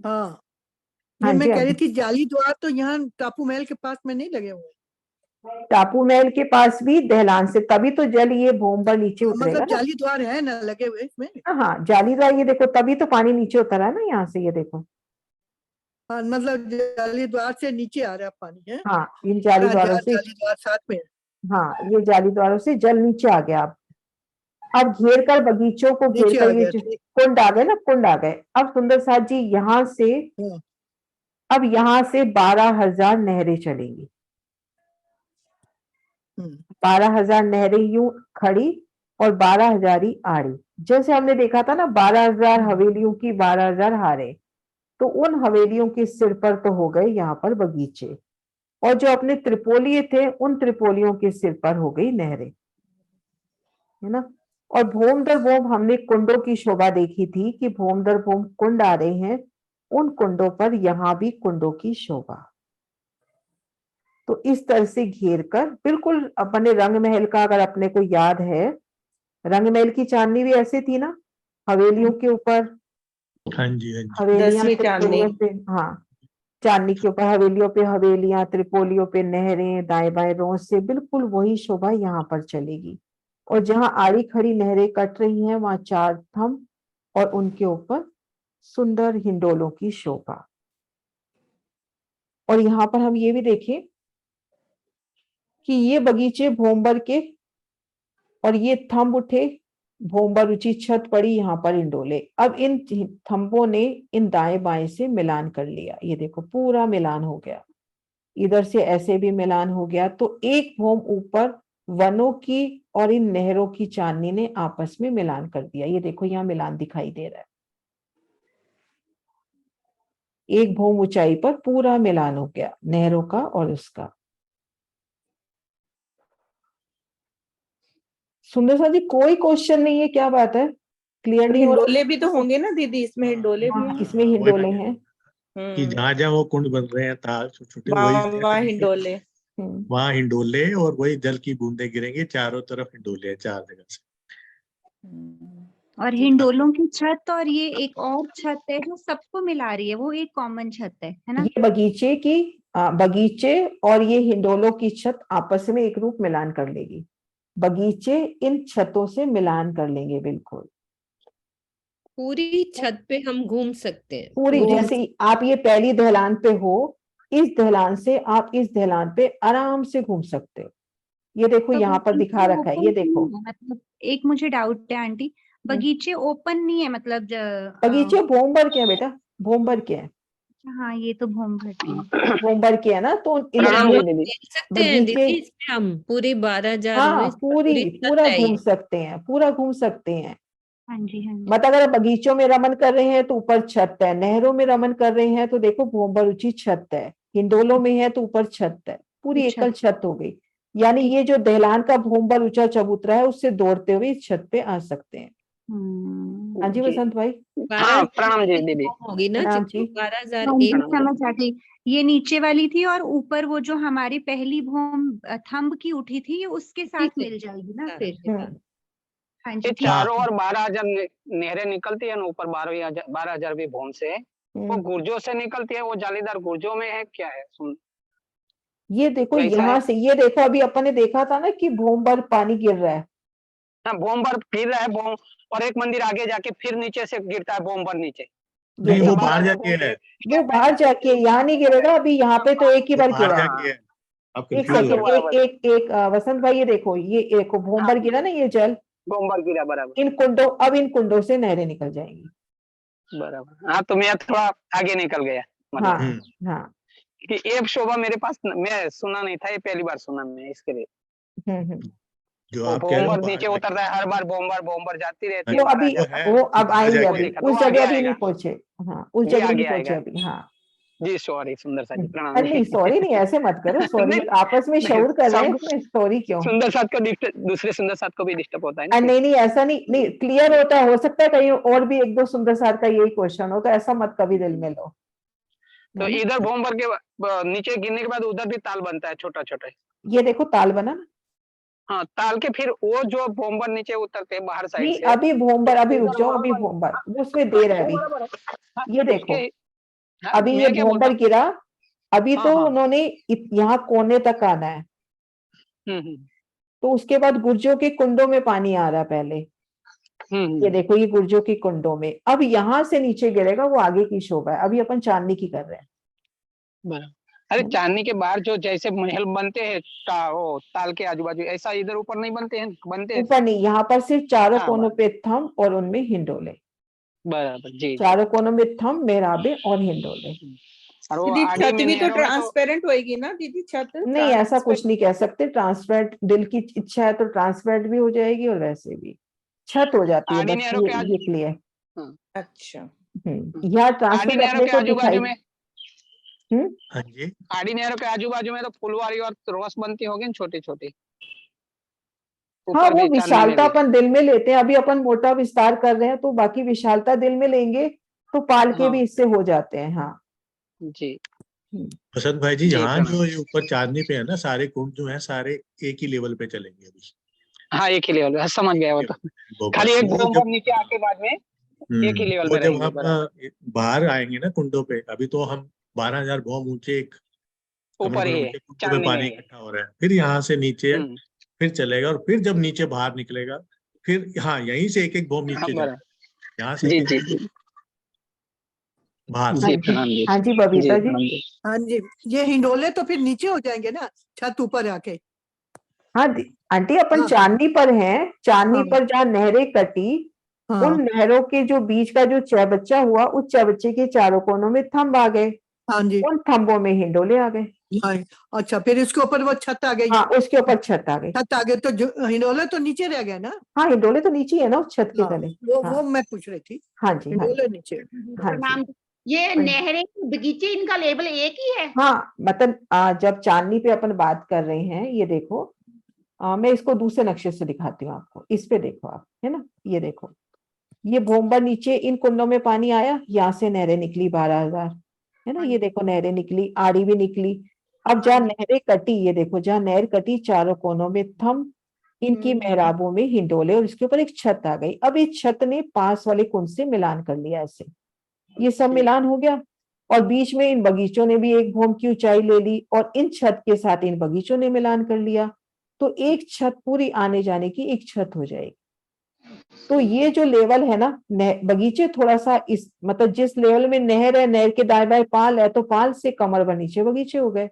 हाँ, हाँ ये मैं जी कह रही अभी थी जाली द्वार तो यहाँ टापू महल के पास में नहीं लगे हुए। टापू महल के पास भी दहलान से, तभी तो जल ये भूम पर नीचे हाँ, उतरेगा मतलब ना। जाली द्वार है ना लगे हुए इसमें। हाँ जालीदार, ये देखो तभी तो पानी नीचे उतरा है ना यहाँ से, ये देखो। हाँ, मतलब जाली द्वार से नीचे आ रहा है पानी है। हाँ इन जाली हाँ, द्वारों से, जाली द्वार साथ में है। हाँ ये जाली द्वारों से जल नीचे आ गया। अब घेर कर बगीचों को घेर नीचे कर आ ये गया, जो ठीक। कुंड आ गए ना, कुंड आ गए। अब सुंदर साथ जी यहाँ से, हाँ, अब यहाँ से 12,000 नहरें चलेंगी, 12,000 नहरें यूं खड़ी और 12,000 ही आड़ी। जैसे हमने देखा था ना 12,000 हवेलियों की 12,000 हारे, तो उन हवेलियों के सिर पर तो हो गए यहाँ पर बगीचे, और जो अपने त्रिपोलिये थे उन त्रिपोलियों के सिर पर हो गई नहरें, है ना। और भूम दर भूम हमने कुंडों की शोभा देखी थी कि भूम दर भूम कुंड आ रहे हैं, उन कुंडों पर यहाँ भी कुंडों की शोभा। तो इस तरह से घेर कर बिल्कुल अपने रंग महल का, अगर अपने को याद है, रंग महल की चांदनी भी ऐसे थी ना, हवेलियों के ऊपर हाँ जी हाँ जी। हवेलियां 10वीं चांदनी। त्रिपोलियों पे, हाँ चांदनी के ऊपर हवेलियों पे हवेलियां, त्रिपोलियों पे नहरें, दाएं बाएं रोज से बिल्कुल वही शोभा यहाँ पर चलेगी। और जहां आड़ी खड़ी नहरें कट रही हैं वहां 4 थंब और उनके ऊपर सुंदर हिंडोलों की शोभा। और यहाँ पर हम ये भी देखें कि ये बगीचे भोंबर के, और ये थंब उठे, भोंबर ऊंची छत पड़ी, यहाँ पर हिंडोले। अब इन थंबों ने इन दाएं बाएं से मिलान कर लिया, ये देखो पूरा मिलान हो गया, इधर से ऐसे भी मिलान हो गया। तो एक भौम ऊपर वनों की और इन नहरों की चांदनी ने आपस में मिलान कर दिया, ये देखो यहाँ मिलान दिखाई दे रहा है। एक भौम ऊंचाई पर पूरा मिलान हो गया नहरों का और उसका। सुंदर सा जी कोई क्वेश्चन नहीं है, क्या बात है, क्लियर नहीं हो रहा? हिंडोले भी तो होंगे ना दीदी, इसमें हिंडोले भी हैं। इसमें हिंडोले हैं। कि जहाँ जहाँ वो कुंड बन रहे हैं ताल छोटे, वही वहाँ हिंडोले। वहाँ हिंडोले, और वही जल की बूंदें गिरेंगी, चारों तरफ हिंडोले हैं 4 जगह से। और हिंडोलों की छत और ये एक और छत है जो सबको मिला रही है, वो एक कॉमन छत है ना? ये बगीचे की बगीचे और ये हिंडोलों की छत आपस में एक रूप मिलान कर लेगी। बगीचे इन छतों से मिलान कर लेंगे, बिल्कुल पूरी छत पे हम घूम सकते हैं। पूरी। जैसे आप ये पहली दहलान पे हो, इस दहलान से आप इस दहलान पे आराम से घूम सकते हो। ये देखो यहाँ पर दिखा रखा है, ये देखो। मतलब एक मुझे डाउट है आंटी, बगीचे ओपन नहीं है मतलब बगीचे भोंबर के हैं बेटा, भोंबर के हैं। हाँ ये तो भोंबर के हैं। भोंबर के है ना, तो खेल सकते हैं बगीचे, दीदी इसमें हम पूरी 12,000 हाँ में पूरी छत पूरा है ये। घूम सकते हैं, पूरा घूम सकते हैं। हाँ जी हाँ जी। मतलब अगर बगीचों में रमन कर रहे हैं तो ऊपर छत है, नहरों में रमन कर रहे हैं तो देखो भोंबर ऊंची छत है, हिंडोलों में है तो ऊपर छत है, पूरी अच्छा। एकल छत हो गई। यानी ये जो दहलान का भोंबर ऊंचा चबूतरा है उससे दौड़ते हुए इस छत पे आ सकते हैं। हाँ जी वसंत भाई। हाँ प्रणाम जी दीदी। होगी ना प्रणाम चित्तू, जी। 12,001। समझ आ गई। ये नीचे वाली थी और ऊपर वो जो हमारी पहली भूम थंब की उठी थी ये उसके साथ मिल जाएगी ना फिर। हाँ जी ये ठीक। चारों और 12,000 नहरें निकलती है ना, ऊपर 12,000 भी भूम से, वो गुर्जों से निकलती है, वो जालीदार गुर्जों में है, क्या है सुन? ये देखो वैसा यहाँ है? से, ये देखो अभी अपन ने देखा था ना कि भोंबर पानी गिर रहा है। हाँ बोमबर गिर रहा है बोम, और एक मंदिर आगे जाके फिर नीचे से गिरता है बोमबर नीचे। ये नहीं वो देखो बाहर जाके है, वो बाहर जाके, यहाँ नहीं गिरेगा अभी, यहाँ पे तो एक ही वो बार बाहर गिरा। जाके है। आप एक कंफ्यूज हो सेकेंड, रहे एक एक एक वसंत भाई ये देखो, ये देखो भोंबर गिरा ना, ये जल बोमबर गिरा, बराबर इन कुंडों, अब इन कुंडों से नहरें निकल जाएंगी। बराबर। हाँ तो मैं थोड़ा आगे निकल गया, हाँ मतलब हाँ। कि ये शोभा मेरे पास मैं सुना नहीं था, ये पहली बार सुना मैं, इसके लिए। जो वो आप कह रहे हो बोमबर बाहर नीचे जाके। उतर रहा है हर बार, बोमबर जाती रहती है, वो बाहर अभी, आ जाता है। वो कि अब बाहर आएंगे वो अभी, देखा तो उस वो जगह आगे अभी नहीं आएगा, पहुंचे। हाँ उस ये जगह नहीं आगे पहुंचे आएगा अभी। हाँ जी। सॉरी सुंदर सा जी, प्रणाम अरे नहीं जी। सॉरी नहीं, ऐसे मत करो, सॉरी नहीं, मत, आपस में नहीं, शऊर कर रहे हैं, सब इसमें सॉरी क्यों? सुंदर साथ को दूसरे सुंदर साथ को भी डिस्टर्ब होता है ना। नहीं नहीं ऐसा नहीं, नहीं क्लियर होता है, हो सकता है कहीं और भी एक दो सुंदर सार का यही क्वेश्चन हो, तो ऐसा मत कभी दिल में लो। तो इधर बोमबर के नीचे गिरने के बाद उधर भी ताल बनता है छोटा छोटा। ये देखो ताल बना ना। हाँ ताल के फिर वो जो बोमबर नीचे उतरते हैं बाहर साइड नहीं से, अभी भोंबर, अभी रुक इधर जाओ, वहां अभी बन, भोंबर वो उसमें देर है वो अभी। बराबर है। हाँ, ये देखो हाँ, अभी ये मैं क्या बोलता भोंबर हूँ। गिरा, अभी हाँ तो हाँ। उन्होंने यहाँ कोने तक आना है, हम्म तो उसके बाद गुर्जों के कुंडों में पानी आ रहा है पहले। ये देखो ये गुर्जों की कुंडों में, अब यहाँ से नीचे गिरेगा, वो आगे की शोभा है, अभी अपन चांदनी की कर रहे हैं। बराबर। अरे चांदनी के बाहर जो जैसे महल बनते हैं वो ताल के आजू बाजू, ऐसा इधर ऊपर नहीं बनते हैं, बनते हैं। ऊपर नहीं, यहाँ पर सिर्फ चारों हाँ कोनों पे थंब और उनमें हिंडोले, बराबर जी। चारों कोनों में थंब, मेहराबे और हिंडोले। और वो दीदी आड़ी छत में भी तो नहरों में तो ट्रांसपेरेंट होएगी ना दीदी, छत नहीं ऐसा कुछ नहीं कह सकते, ट्रांसपेरेंट दिल की इच्छा है तो ट्रांसपेरेंट भी हो जाएगी और वैसे भी छत हो जाती है, आड़ी बस नहरों के ये क्लियर। अच्छा। यहाँ आड़ी ट्रांसपेरेंट नहरों अपने के को आजू दिखाई। बाजू में, हाँ जी। आड़ी नहरों के आजू बाजू में तो फुलवारी और रोस बनती होगी ना छोटी छोटी। हाँ ऊपर वो भी चांदनी में विशालता भी। अपन दिल में लेते हैं, अभी अपन मोटा विस्तार कर रहे हैं तो बाकी विशालता दिल में लेंगे तो पाल के हाँ भी इससे हो जाते हैं। हाँ जी वसंत भाई जी, जी यहाँ प्रणाम। जो ये ऊपर चांदनी पे है ना, सारे कुंड जो है सारे एक ही लेवल पे चलेंगे अभी। हाँ एक ही लेवल, समझ गया वो तो, गोबर खाली एक वो बोमबर जब नीचे आके बाद में एक ही लेवल वो में जब रहेंगे। हम बराबर बाहर आएंगे ना कुंडों पे, अभी तो हम 12,000 भौम ऊंचे एक ऊपर ही है, ऊंचे कुंडों में चांदनी में पानी ही है। इकट्ठा हो रहा है, फिर यहाँ से नीचे हम्म, फिर चलेगा, और फिर जब नीचे बाहर निकलेगा, फिर हाँ यहीं से एक एक भौम हाँ नीचे बराबर जाएगा, यहाँ से एक जी एक जी भौम। जी बाहर हाँ से। जी जी, प्रणाम जी। हाँ जी जी बबीता जी। प्रणाम जी। हाँ जी, ये हिंडोले तो फिर नीचे हो जाएंगे ना, छत ऊपर आके। हाँ आंटी अपन हाँ चांदनी पर हैं, चांदनी हाँ पर जहाँ नहरें कटी, उन हाँ नहरों के जो बीच का जो चौबच्चा हुआ, उस चौबच्चे के चारों कोनों में थंब आ गए, हाँ जी। उन थंबों में हिंडोले आ गए। हाँ, अच्छा, फिर इसके ऊपर वो छत आ गई। हाँ, उसके ऊपर छत आ गई। छत आ गई तो हिंडोले तो नीचे रह गए ना। हाँ, हिंडोले तो नीचे ही है ना उस छत के हाँ, तले। वो हाँ वो मैं पूछ रही थी, हाँ जी, हाँ हिंडोले जी, नीचे। हाँ जी। प्रणाम। ये नहरें बगीचे इनका लेबल एक ही है? हाँ मतलब जब चांदनी पे अपन बात कर रहे हैं, ये देखो, मैं इसको दूसरे नक्शे से दिखाती हूँ आपको। इस पे देखो आप, है ना, ये देखो, ये भोंबर नीचे इन कुंडों में पानी आया, यहाँ से नहरें निकली 12,000, है ना, हाँ ये जी। देखो नहरें निकली, आड़ी भी निकली। अब जहाँ हाँ जी। नहरें कटी, ये देखो जहाँ नहर कटी, चारों कोनों में थम, इनकी मेहराबों में हिंडोले, और इसके ऊपर एक छत आ गई। अब इस छत ने पास वाले कुंड से मिलान कर लिया, ऐसे ये सब मिलान हो गया। और बीच में इन बगीचों ने भी एक भोम की ऊंचाई ले ली, और इन छत के साथ इन बगीचों ने मिलान कर लिया, तो एक छत पूरी आने जाने की एक छत हो जाएगी। तो ये जो लेवल है ना, बगीचे थोड़ा सा इस मतलब जिस लेवल में नहर है, नहर के दाएं बाएं पाल है, तो पाल से कमर भर नीचे बगीचे हो गए।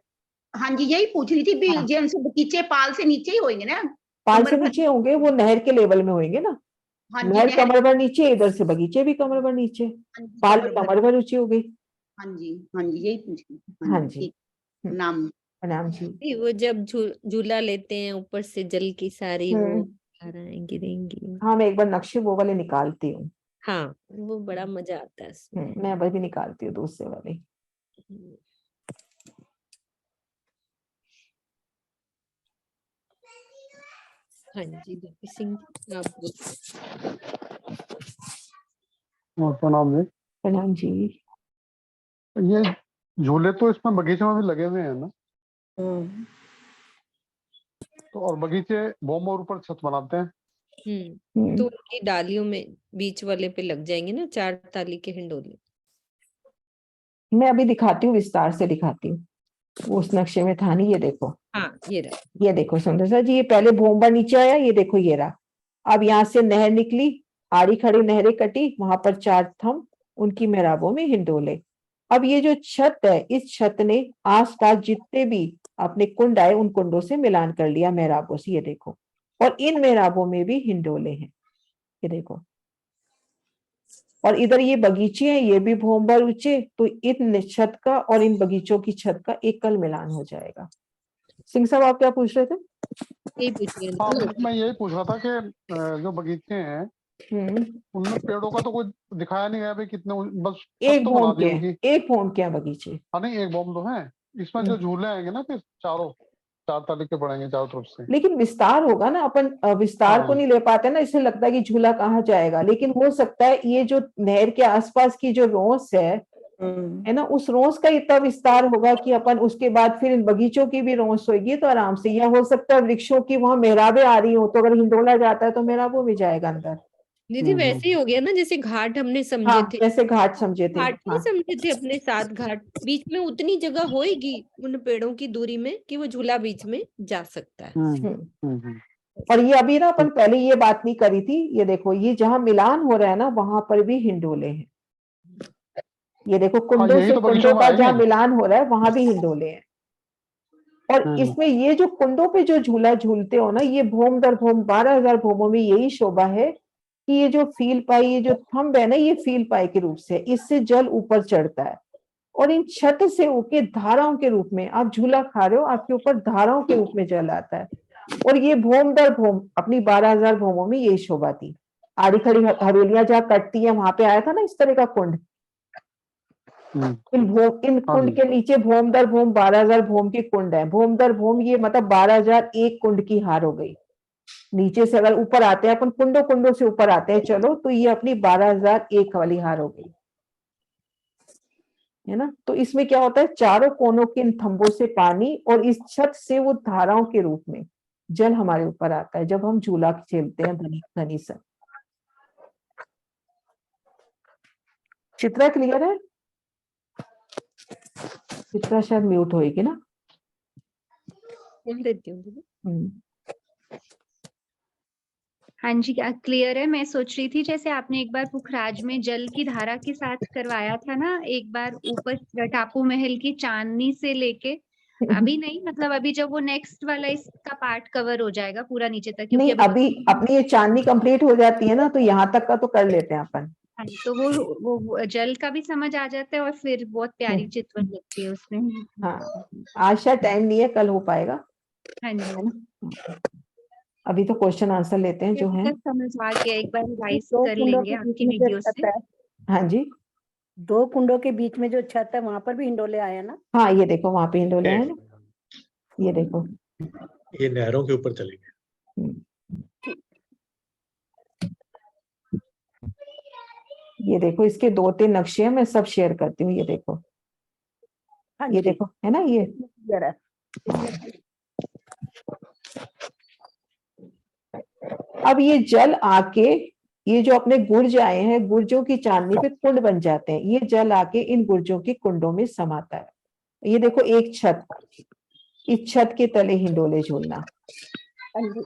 हाँ जी, यही पूछ रही थी भी हाँ। जैसे बगीचे पाल से नीचे ही होंगे ना? पाल कमर से भर। नीचे होंगे, वो नहर के लेवल में होंगे ना। हाँ जी, नहर नहर। कमर भर नीचे, इधर से बगीचे भी कमर भर नीचे, हाँ जी, पाल कमर भी भर। कमर भर ऊंची हो गई। हाँ जी, हाँ जी, यही पूछ रही थी। हाँ हाँ जी, जी। ठीक। नाम। प्रणाम जी। नहीं, वो जब झूला लेते हैं ऊपर से जल की सारी वो धाराएं गिरेंगी। हाँ, मैं एक बार नक्शे वो वाले निकालती हूँ। हाँ, वो बड़ा मजा आता है उसमें। मैं अभी भी निकालती हूँ दूसरे वाले। हाँ जी, गोपी सिंह जी, आप बोलो। प्रणाम जी। प्रणाम जी। ये झूले तो इसमें बगीचे में भी लगे हुए हैं ना, तो और बगीचे बॉम्ब और ऊपर छत बनाते हैं। तो उनकी डालियों में बीच वाले पे लग जाएंगे ना 4 ताली के हिंडोले। मैं अभी दिखाती हूँ, विस्तार से दिखाती हूँ, उस नक्शे में था नहीं। ये देखो, हाँ, ये रहा। ये देखो सुंदर सा जी, ये पहले भोंबा नीचे आया, ये देखो ये रहा। अब यहाँ से नहर निकली, आड़ी खड़ी नहरें कटी, वहां पर 4 थंब, उनकी मेहराबों में हिंडोले। अब ये जो छत है, इस छत ने आसपास जितने भी अपने कुंड आए, उन कुंडों से मिलान कर लिया मेहराबों से, ये देखो। और इन मेहराबों में भी हिंडोले हैं, ये देखो। और इधर ये बगीचे हैं, ये भी भोंबर ऊंचे, तो इन छत का और इन बगीचों की छत का एक कल मिलान हो जाएगा। सिंह साहब, आप क्या पूछ रहे थे? यही पूछ रही हाँ, हूँ। मैं यही पूछ रहा था कि जो बगीचे हैं उनमें पेड़ों का तो कोई दिखाया नहीं गया भाई कितने, बस छत एक तो बना भोम दी के उनकी। एक भोम के हैं बगीचे। हाँ नहीं, एक बॉम्ब तो है इसमें। जो झूले आएंगे ना फिर चारों 4 ताली के पड़ेंगे चारों तरफ से। लेकिन विस्तार होगा ना, अपन विस्तार को हाँ नहीं ले पाते ना, इसलिए लगता है कि झूला कहाँ जाएगा। लेकिन हो सकता है ये जो नहर के आसपास की जो रोस है ना, उस रोस का इतना विस्तार होगा कि अपन उसके बाद फिर इन बगीचों की भी रोस होगी तो आराम से। या हो सकता है वृक्षों की वहां मेहराबें आ रही हो, तो अगर हिंडोला जाता है तो मेहराबों भी जाएगा अंदर। दीदी वैसे ही हो गया ना, जैसे घाट हमने समझे हाँ, थे। जैसे घाट समझे थे। घाट नहीं हाँ समझे थे अपने 7 घाट, बीच में उतनी जगह होएगी उन पेड़ों की दूरी में कि वो झूला बीच में जा सकता है। और ये अभी ना अपन पहले ये बात नहीं करी थी, ये देखो, ये जहां मिलान हो रहा है ना, वहां पर भी हिंडोले हैं। ये देखो, कुंडों यही से तो कुंडों बगीचों में का आएंगे। जहां मिलान हो रहा है, वहां भी हिंडोले हैं। और इसमें ये जो कुंडों पे जो झूला झूलते हो ना, ये भोम दर भोम 12,000 भोमों में यही शोभा है कि ये जो फील पाई, ये जो थंब है ना, ये फील पाई के रूप से, इससे जल ऊपर चढ़ता है और इन छत से होके धाराओं के रूप में आप झूला खा रहे हो, आपके ऊपर धाराओं के रूप में जल आता है। और ये भोम दर भोम अपनी 12,000 भोमों में यही शोभा थी। आड़ी खड़ी हवेलियां जहाँ कटती है, वहां पे आया था ना इस तरह का कुंड। इन कुंड के नीचे भोम दर भोम 12,000 भोम के कुंड है। भोम दर भोम ये मतलब 12,000 एक कुंड की हार हो गई। नीचे से अगर ऊपर आते हैं अपन, कुंडों कुंडों से ऊपर आते हैं चलो, तो ये अपनी 12,000 एक वाली हार हो गई, है ना। तो इसमें क्या होता है, चारों कोनों के इन थंबों से पानी और इस छत से वो धाराओं के रूप में जल हमारे ऊपर आता है जब हम झूला खेलते हैं धनी धनी सा। चित्रा क्लियर है? चित्रा शायद म्यूट होएगी ना। बोल देती हूँ दीदी। हाँ जी, क्लियर है। मैं सोच रही थी जैसे आपने एक बार पुखराज में जल की धारा के साथ करवाया था ना, एक बार ऊपर टापू महल की चांदनी से लेके, अभी नहीं, मतलब अभी जब वो नेक्स्ट वाला इसका पार्ट कवर हो जाएगा पूरा नीचे तक, क्योंकि नहीं, अभी अपनी ये चांदनी कंप्लीट हो जाती है ना, तो यहाँ तक का तो कर लेते हैं अपन। हाँ, तो वो जल का भी समझ आ जाता है और फिर बहुत प्यारी चितवन लगती है उसमें। हाँ, आज शायद टाइम नहीं है, कल हो पाएगा, हाँ जी, है ना। अभी तो क्वेश्चन आंसर लेते हैं जो है। समझ आ गया, एक बार रिवाइज दो कर कुंडों लेंगे के बीच आपकी में जो वीडियो छत से। है, हाँ जी, 2 कुंडों के बीच में जो छत है वहां पर भी हिंडोले आए हैं ना। हाँ ये देखो वहां पे हिंडोले हैं ना, ये देखो। ये नहरों के ऊपर चले गए। ये देखो, इसके 2-3 नक्शे हैं, मैं सब शेयर करती हूँ, ये देखो, हाँ ये जी, देखो, है ना ये। क्लियर है इसमें। अब ये जल आके, ये जो अपने गुर्ज आए हैं, गुर्जों की चांदनी पे कुंड बन जाते हैं, ये जल आके इन गुर्जों के कुंडों में समाता है। ये देखो एक छत, इस छत के तले हिंडोले झूलना। हाँ जी,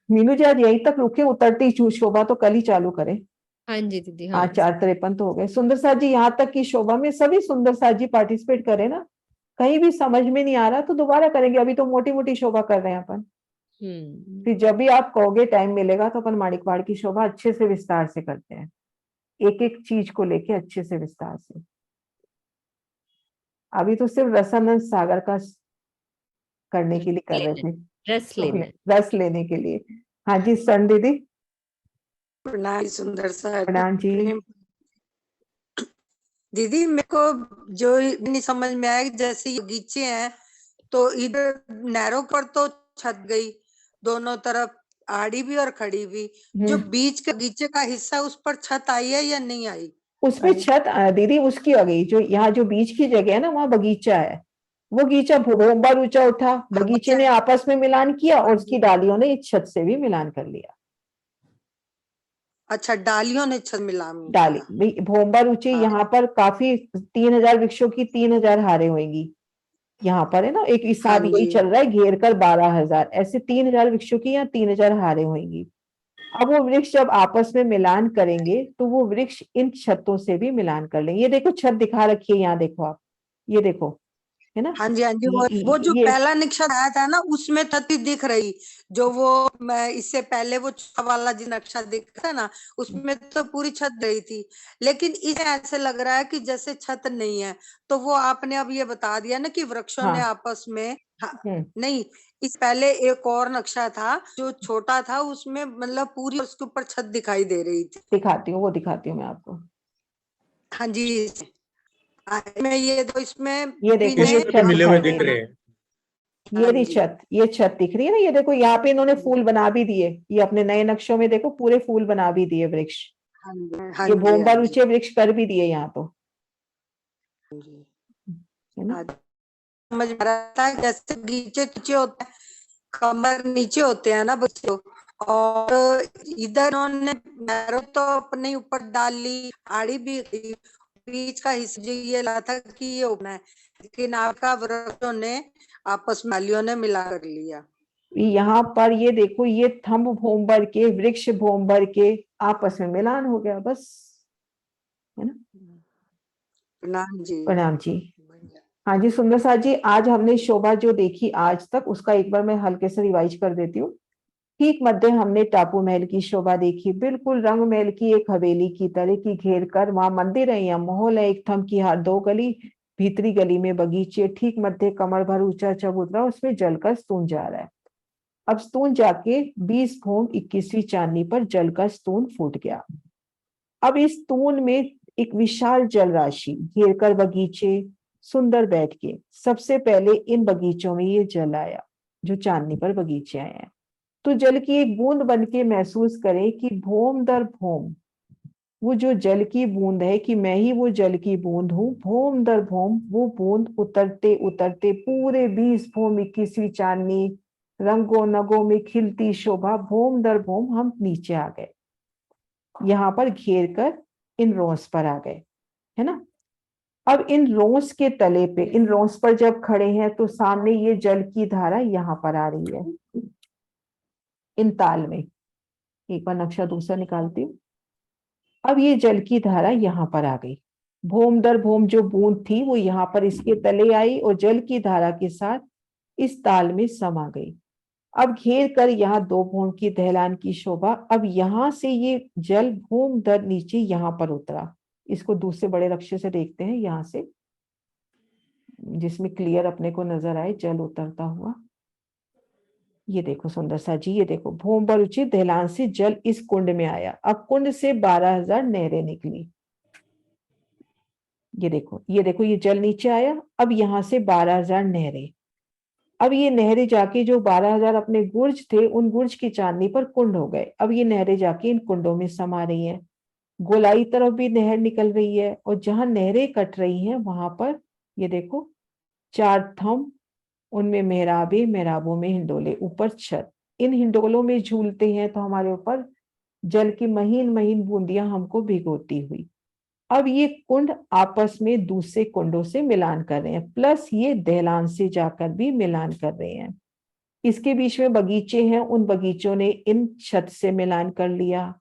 मीनू जी आज यहीं तक रुके, उतरती शोभा तो कल ही चालू करें। हाँ जी दीदी, हाँ। आज 4:53 तो हो गए। सुंदर साथ जी यहाँ तक की शोभा में सभी सुंदर साथ जी पार्टिसिपेट करें ना, कहीं भी समझ में नहीं आ रहा तो दोबारा करेंगे, अभी तो मोटी मोटी शोभा कर रहे हैं अपन। फिर जब भी आप कहोगे टाइम मिलेगा तो अपन माणिकवाड़ की शोभा अच्छे से विस्तार से करते हैं, एक एक चीज को लेके अच्छे से विस्तार से। अभी तो सिर्फ रसानंद सागर का करने के लिए कर रहे थे, रस लेना है। रस लेने के लिए। हाँ जी सन दीदी। प्रणाम सुंदर सा। प्रणाम जी। दीदी मेरे को जो नहीं समझ में आया, जैसे ये बगीचे हैं तो इधर नहरों पर तो छत गई, दोनों तरफ आड़ी भी और खड़ी भी, जो बीच के बगीचे का हिस्सा उस पर छत आई है या नहीं आई? उसमें छत दीदी उसकी आ गई, जो यहाँ जो बीच की जगह है ना वहाँ बगीचा है, वो बगीचा भूभार ऊंचा उठा, बगीचे ने आपस में मिलान किया और उसकी डालियों ने इस छत से भी मिलान कर लिया। अच्छा, डालियों ने छत मिलान डाली भोंबर ऊंचे, यहाँ पर काफी 3000 वृक्षों की 3000 हारें होंगी, यहाँ पर है ना, एक हिसाब यही चल रहा है, घेर कर 12,000, ऐसे 3000 वृक्षों की यहाँ 3000 हारें होंगी। अब वो वृक्ष जब आपस में मिलान करेंगे तो वो वृक्ष इन छतों से भी मिलान कर लेंगे। ये देखो छत दिखा रखी है, यहाँ देखो आप, ये देखो, है ना। हाँ जी, हाँ जी, वो जो पहला नक्शा आया था ना उसमें छत दिख रही, जो वो मैं इससे पहले वो छोटा वाला जो नक्शा दिखा था ना उसमें तो पूरी छत रही थी, लेकिन इसे ऐसे लग रहा है कि जैसे छत नहीं है। तो वो आपने अब ये बता दिया ना कि वृक्षों ने आपस में, नहीं, इस पहले एक और नक्शा था जो छोटा था, उसमें मतलब पूरी उसके ऊपर छत दिखाई दे रही थी। दिखाती हूँ, वो दिखाती हूँ मैं आपको। हाँ जी, मैं ये तो इसमें ये देखो ये छत मिले हुए दिखाई दिख दे रहे रही हैं। है, ये रही छत, ये छत दिख रही है ना, ये देखो यहाँ पे इन्होंने फूल बना भी दिए, ये अपने नए नक्शों में देखो पूरे फूल बना भी दिए वृक्ष, ये भोंबर ऊंचे वृक्ष कर भी दिए यहाँ तो, है ना। समझ में आ रहा था, जैसे नीचे नीचे होता है, कमर नीचे होते हैं ना बच्चों, और इधर उन्होंने नैरो तो अपने ऊपर डाल ली, आड़ी भी, बीच का हिस्सा जो ये लगा था कि ये होना है, लेकिन आपका वृक्षों ने आपस में डालियों ने मिला कर लिया। यहाँ पर ये देखो, ये थंब भोंबर के वृक्ष भोंबर के आपस में मिलान हो गया, बस, है ना। प्रणाम जी। प्रणाम जी। हाँ जी सुंदर साथ जी, आज हमने शोभा जो देखी आज तक उसका एक बार मैं हल्के से रिवाइज कर देती हूँ। ठीक मध्य हमने टापू महल की शोभा देखी, बिल्कुल रंग महल की एक हवेली की तरह की घेर कर, वहां मंदिर है, यहाँ महल है, एक थम की हार 2 गली, भीतरी गली में बगीचे, ठीक मध्य कमर भर ऊंचा चबूतरा, उसमें जलकर स्तून जा रहा है। अब स्तून जाके 20 भोम 21वीं चांदनी पर जल का स्तून फूट गया। अब इस स्तून में एक विशाल जल राशि घेर कर बगीचे सुंदर बैठ के, सबसे पहले इन बगीचों में ये जल आया, जो चांदनी पर बगीचे आए हैं, तो जल की एक बूंद बन के महसूस करें कि भोम दर भोम, वो जो जल की बूंद है कि मैं ही वो जल की बूंद हूँ, भोम दर भोम वो बूंद उतरते उतरते पूरे 20 भोम 21वीं चांदनी, रंगों नगों में खिलती शोभा, भोम दर भोम हम नीचे आ गए। यहाँ पर घेर कर इन रोस पर आ गए, है ना। अब इन रोस के तले पे, इन रोस पर जब खड़े हैं तो सामने ये जल की धारा यहाँ पर आ रही है, इन ताल में। एक बार नक्शा दूसरा निकालती हूँ। अब ये जल की धारा यहाँ पर आ गई, भोम दर भोम जो बूंद थी वो यहाँ पर इसके तले आई और जल की धारा के साथ इस ताल में समा गई। अब घेर कर यहाँ 2 भोम की ढलान की शोभा। अब यहाँ से ये जल भूम दर नीचे यहाँ पर उतरा। इसको दूसरे बड़े नक्शे से देखते हैं, यहाँ से, जिसमें क्लियर अपने को नजर आए जल उतरता हुआ। ये देखो सुंदर सा जी, ये देखो भूम पर उचित ढलान से जल इस कुंड में आया। अब कुंड से 12,000 नहरें निकली। ये देखो, ये देखो, ये जल नीचे आया। अब यहाँ से 12,000 नहरें। अब ये नहरें जाके जो 12,000 अपने गुर्ज थे, उन गुर्ज की चांदनी पर कुंड हो गए। अब ये नहरें जाके इन कुंडों में समा रही हैं। गोलाई तरफ भी नहर निकल रही है और जहां नहरें कट रही हैं वहां पर ये देखो 4 थंब, उनमें मेहराबे, मेहराबों में हिंडोले, ऊपर छत। इन हिंडोलों में झूलते हैं तो हमारे ऊपर जल की महीन महीन बूंदियां हमको भिगोती हुई। अब ये कुंड आपस में दूसरे कुंडों से मिलान कर रहे हैं, प्लस ये दहलान से जाकर भी मिलान कर रहे हैं। इसके बीच में बगीचे हैं, उन बगीचों ने इन छत से मिलान कर लिया।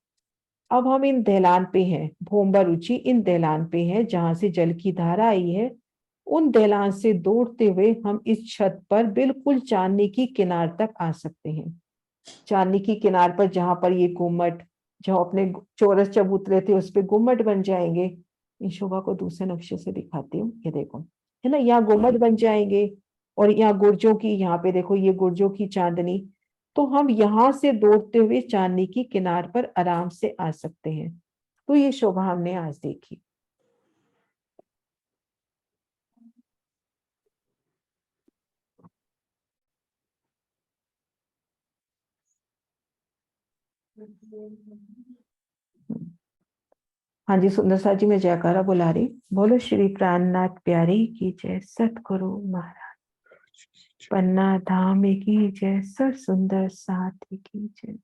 अब हम इन दहलान पे हैं, भोम्बा रुचि इन दहलान पे है जहां से जल की धारा आई है। उन दहलान से दौड़ते हुए हम इस छत पर बिल्कुल चांदनी की किनार तक आ सकते हैं। चांदनी की किनार पर जहां पर ये गुम्मट, जो अपने चौरस चबूतरे थे उस पे गुम्मट बन जाएंगे। इन शोभा को दूसरे नक्शे से दिखाती हूँ, ये देखो, है ना, यहाँ गुम्मट बन जाएंगे और यहाँ गुर्जों की, यहाँ पे देखो ये गुर्जों की चांदनी। तो हम यहाँ से दौड़ते हुए चांदनी की किनार पर आराम से आ सकते हैं। तो ये शोभा हमने आज देखी। हाँ जी सुंदर सा जी, मैं जयकारा बुला रही। बोलो श्री प्राणनाथ प्यारी की जय, सतगुरु महाराज पन्ना धाम की जय, सर सुंदर साथी की जय।